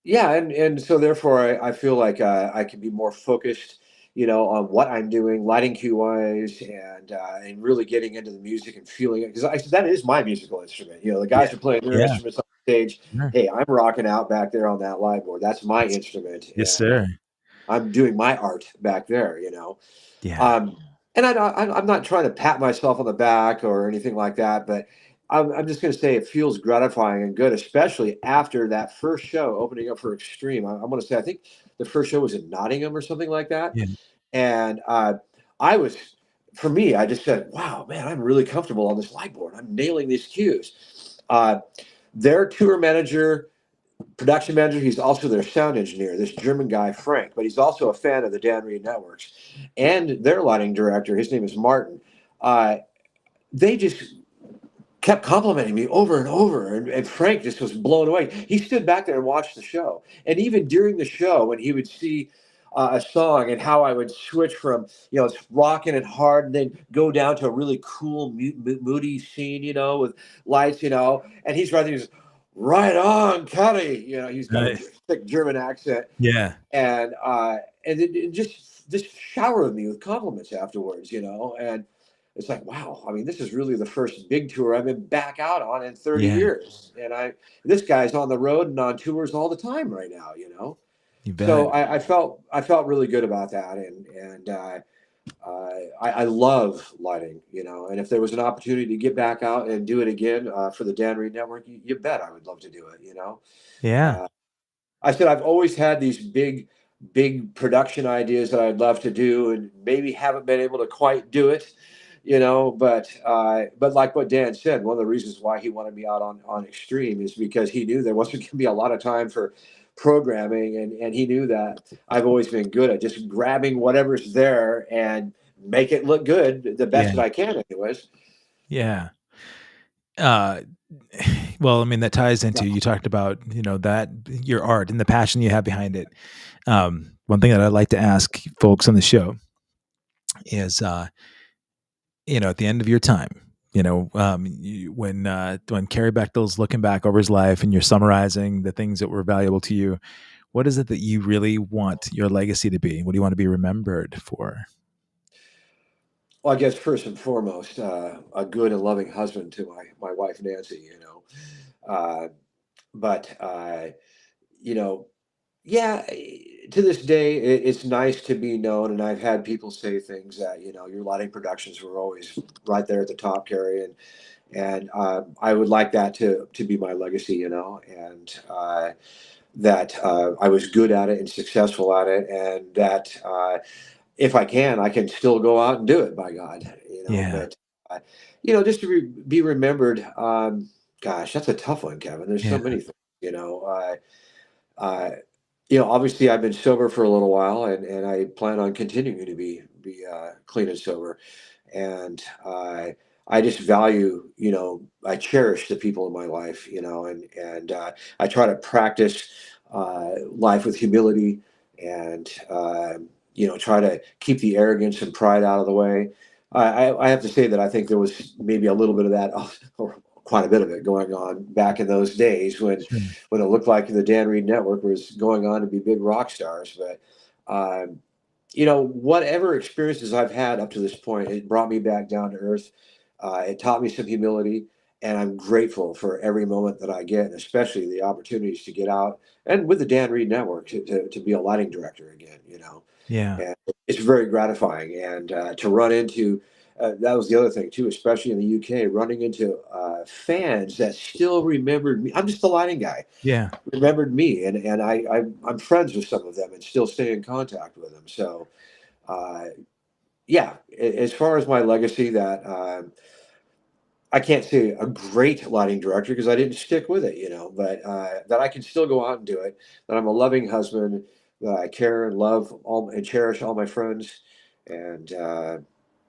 [SPEAKER 2] Yeah, and so therefore, I feel like I can be more focused, on what I'm doing, lighting cue wise, and really getting into the music and feeling it because that is my musical instrument. The
[SPEAKER 1] Yeah.
[SPEAKER 2] guys are playing their
[SPEAKER 1] Yeah.
[SPEAKER 2] instruments on stage.
[SPEAKER 1] Sure.
[SPEAKER 2] Hey, I'm rocking out back there on that live board. That's my
[SPEAKER 1] Yes,
[SPEAKER 2] instrument,
[SPEAKER 1] yes,
[SPEAKER 2] and
[SPEAKER 1] sir.
[SPEAKER 2] I'm doing my art back there.
[SPEAKER 1] Yeah.
[SPEAKER 2] Um, and I'm not trying to pat myself on the back or anything like that, but I'm just going to say it feels gratifying and good, especially after that first show opening up for Extreme. I'm going to say I think the first show was in Nottingham or something like that,
[SPEAKER 1] Yeah.
[SPEAKER 2] and I was, for me, I just said, "Wow, man, I'm really comfortable on this light board. I'm nailing these cues." Their tour manager, production manager. He's also their sound engineer, this German guy, Frank, but he's also a fan of the Dan Reed Networks. And their lighting director, his name is Martin. Uh, they just kept complimenting me over and over. And Frank just was blown away. He stood back there and watched the show. And even during the show, when he would see a song and how I would switch from, it's rocking and hard and then go down to a really cool, moody scene, with lights, and he's right there. He's right on, Cuddy. He's got a
[SPEAKER 1] Nice.
[SPEAKER 2] thick German accent,
[SPEAKER 1] Yeah.
[SPEAKER 2] and it just showered me with compliments afterwards, and it's like, wow. I mean, this is really the first big tour I've been back out on in 30
[SPEAKER 1] Yeah.
[SPEAKER 2] years, and this guy's on the road and on tours all the time right now.
[SPEAKER 1] You bet.
[SPEAKER 2] So I felt really good about that, and I love lighting, and if there was an opportunity to get back out and do it again for the Dan Reed Network, you bet I would love to do it.
[SPEAKER 1] Yeah.
[SPEAKER 2] Uh, I said I've always had these big production ideas that I'd love to do, and maybe haven't been able to quite do it, But like what Dan said, one of the reasons why he wanted me out on Extreme is because he knew there wasn't going to be a lot of time for programming, and he knew that I've always been good at just grabbing whatever's there and make it look good the
[SPEAKER 1] Yeah.
[SPEAKER 2] best that I can, anyways.
[SPEAKER 1] Yeah. Uh, well, I mean, that ties into, you talked about, that your art and the passion you have behind it. One thing that I'd like to ask folks on the show is, at the end of your time, when Kerry Bechtol's looking back over his life and you're summarizing the things that were valuable to you, what is it that you really want your legacy to be? What do you want to be remembered for?
[SPEAKER 2] Well, I guess first and foremost, a good and loving husband to my wife Nancy. Uh, but you know, yeah, to this day, it's nice to be known, and I've had people say things that your lighting productions were always right there at the top, Carrie, and I would like that to be my legacy, and that I was good at it and successful at it, and that if I can still go out and do it. By God,
[SPEAKER 1] Yeah.
[SPEAKER 2] but just to be remembered. Gosh, that's a tough one, Kevin. There's so
[SPEAKER 1] Yeah.
[SPEAKER 2] many things, uh, obviously I've been sober for a little while, and I plan on continuing to be clean and sober. And I just value, I cherish the people in my life, and I try to practice life with humility, and try to keep the arrogance and pride out of the way. I have to say that I think there was maybe a little bit of that, or quite a bit of it going on back in those days
[SPEAKER 1] Sure.
[SPEAKER 2] when it looked like the Dan Reed Network was going on to be big rock stars. But whatever experiences I've had up to this point, it brought me back down to earth. It taught me some humility, and I'm grateful for every moment that I get, and especially the opportunities to get out and with the Dan Reed Network to be a lighting director again.
[SPEAKER 1] Yeah.
[SPEAKER 2] And it's very gratifying, and to run into that was the other thing too, especially in the UK, running into fans that still remembered me. I'm just a lighting guy,
[SPEAKER 1] Yeah.
[SPEAKER 2] remembered me, and I'm friends with some of them and still stay in contact with them. So uh, yeah, as far as my legacy, that I can't say a great lighting director because I didn't stick with it, but that I can still go out and do it. That I'm a loving husband. That I care and love all and cherish all my friends, and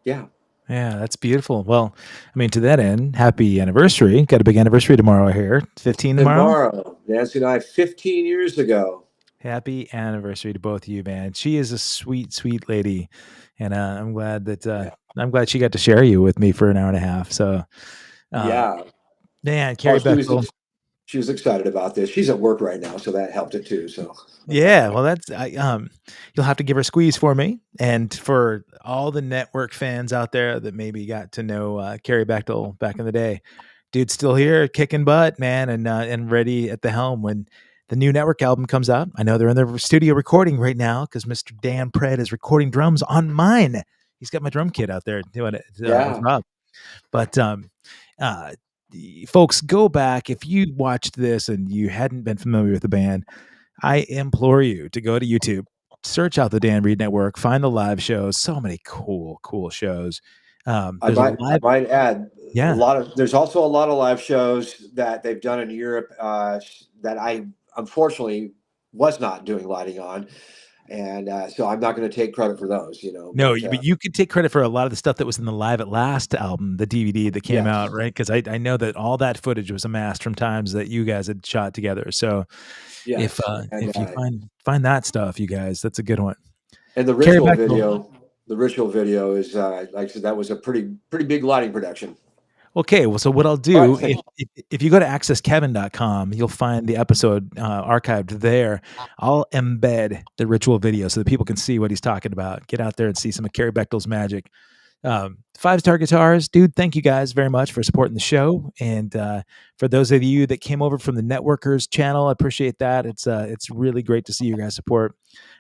[SPEAKER 2] yeah.
[SPEAKER 1] Yeah, that's beautiful. Well, I mean, to that end, happy anniversary. Got a big anniversary tomorrow here. 15 tomorrow.
[SPEAKER 2] Tomorrow, Nancy and I, 15 years ago.
[SPEAKER 1] Happy anniversary to both of you, man. She is a sweet, sweet lady, and
[SPEAKER 2] Yeah,
[SPEAKER 1] I'm glad she got to share you with me for an hour and a half. So, uh,
[SPEAKER 2] yeah.
[SPEAKER 1] man,
[SPEAKER 2] Oh,
[SPEAKER 1] Kerry Bechtol.
[SPEAKER 2] she was excited about this. She's at work right now, so that helped it too. So
[SPEAKER 1] Yeah, well, you'll have to give her a squeeze for me, and for all the network fans out there that maybe got to know Kerry Bechtol back in the day. Dude's still here, kicking butt, man, and ready at the helm when the new network album comes out. I know they're in their studio recording right now because Mr. Dan Pred is recording drums on mine. He's got my drum kit out there doing it with
[SPEAKER 2] yeah,
[SPEAKER 1] Rob. But uh, folks, go back if you watched this and you hadn't been familiar with the band. I implore you to go to YouTube, search out the Dan Reed Network, find the live shows. So many cool, cool shows. There's a
[SPEAKER 2] I
[SPEAKER 1] live,
[SPEAKER 2] might add a
[SPEAKER 1] yeah.
[SPEAKER 2] lot of. There's also a lot of live shows that they've done in Europe that I unfortunately was not doing lighting on, and so I'm not going to take credit for those.
[SPEAKER 1] No,
[SPEAKER 2] But
[SPEAKER 1] but you could take credit for a lot of the stuff that was in the Live at Last album, the DVD that came out,
[SPEAKER 2] yes,
[SPEAKER 1] right? Because I know that all that footage was amassed from times that you guys had shot together. So
[SPEAKER 2] yes,
[SPEAKER 1] if you find that stuff, you guys, that's a good one.
[SPEAKER 2] and the
[SPEAKER 1] Kerry
[SPEAKER 2] ritual
[SPEAKER 1] Bechtol.
[SPEAKER 2] video. The ritual video is like I said, that was a pretty big lighting production.
[SPEAKER 1] Okay, well, so what I'll do,
[SPEAKER 2] But
[SPEAKER 1] if you go to accesskevin.com, you'll find the episode archived there. I'll embed the ritual video so that people can see what he's talking about. Get out there and see some of Kerry Bechtol's magic. 5-Star Guitars, dude, thank you guys very much for supporting the show. And for those of you that came over from the Networkers channel, I appreciate that. It's really great to see you guys support.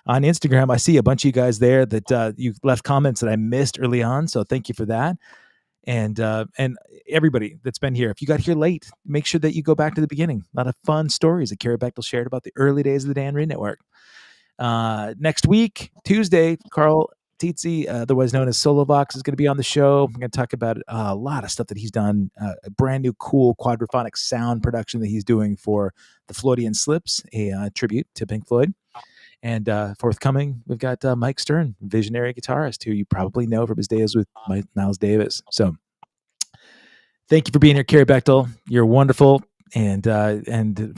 [SPEAKER 1] On Instagram, I see a bunch of you guys there that you left comments that I missed early on, so thank you for that. And everybody that's been here, if you got here late, make sure that you go back to the beginning. A lot of fun stories that Kerry Bechtel shared about the early days of the Dan Reed Network. Next week, Tuesday, Carl Tietze, otherwise known as Solovox, is going to be on the show. I'm going to talk about a lot of stuff that he's done. A brand new cool quadraphonic sound production that he's doing for the Floydian Slips, a tribute to Pink Floyd. And forthcoming, we've got Mike Stern, visionary guitarist, who you probably know from his days with Miles Davis. So thank you for being here, Kerry Bechtel. You're wonderful. And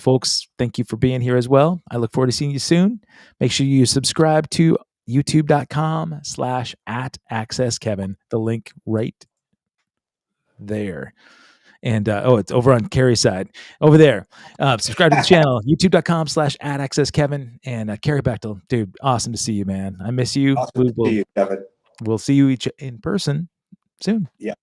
[SPEAKER 1] folks, thank you for being here as well. I look forward to seeing you soon. Make sure you subscribe to youtube.com/@accesskevin. The link right there. And it's over on Kerry's side over there. Subscribe to the channel, youtube.com/@accesskevin. And Kerry Bechtel, dude, awesome to see you, man. I miss you.
[SPEAKER 2] awesome to see you, Kevin.
[SPEAKER 1] We'll see you each in person soon.
[SPEAKER 2] Yeah.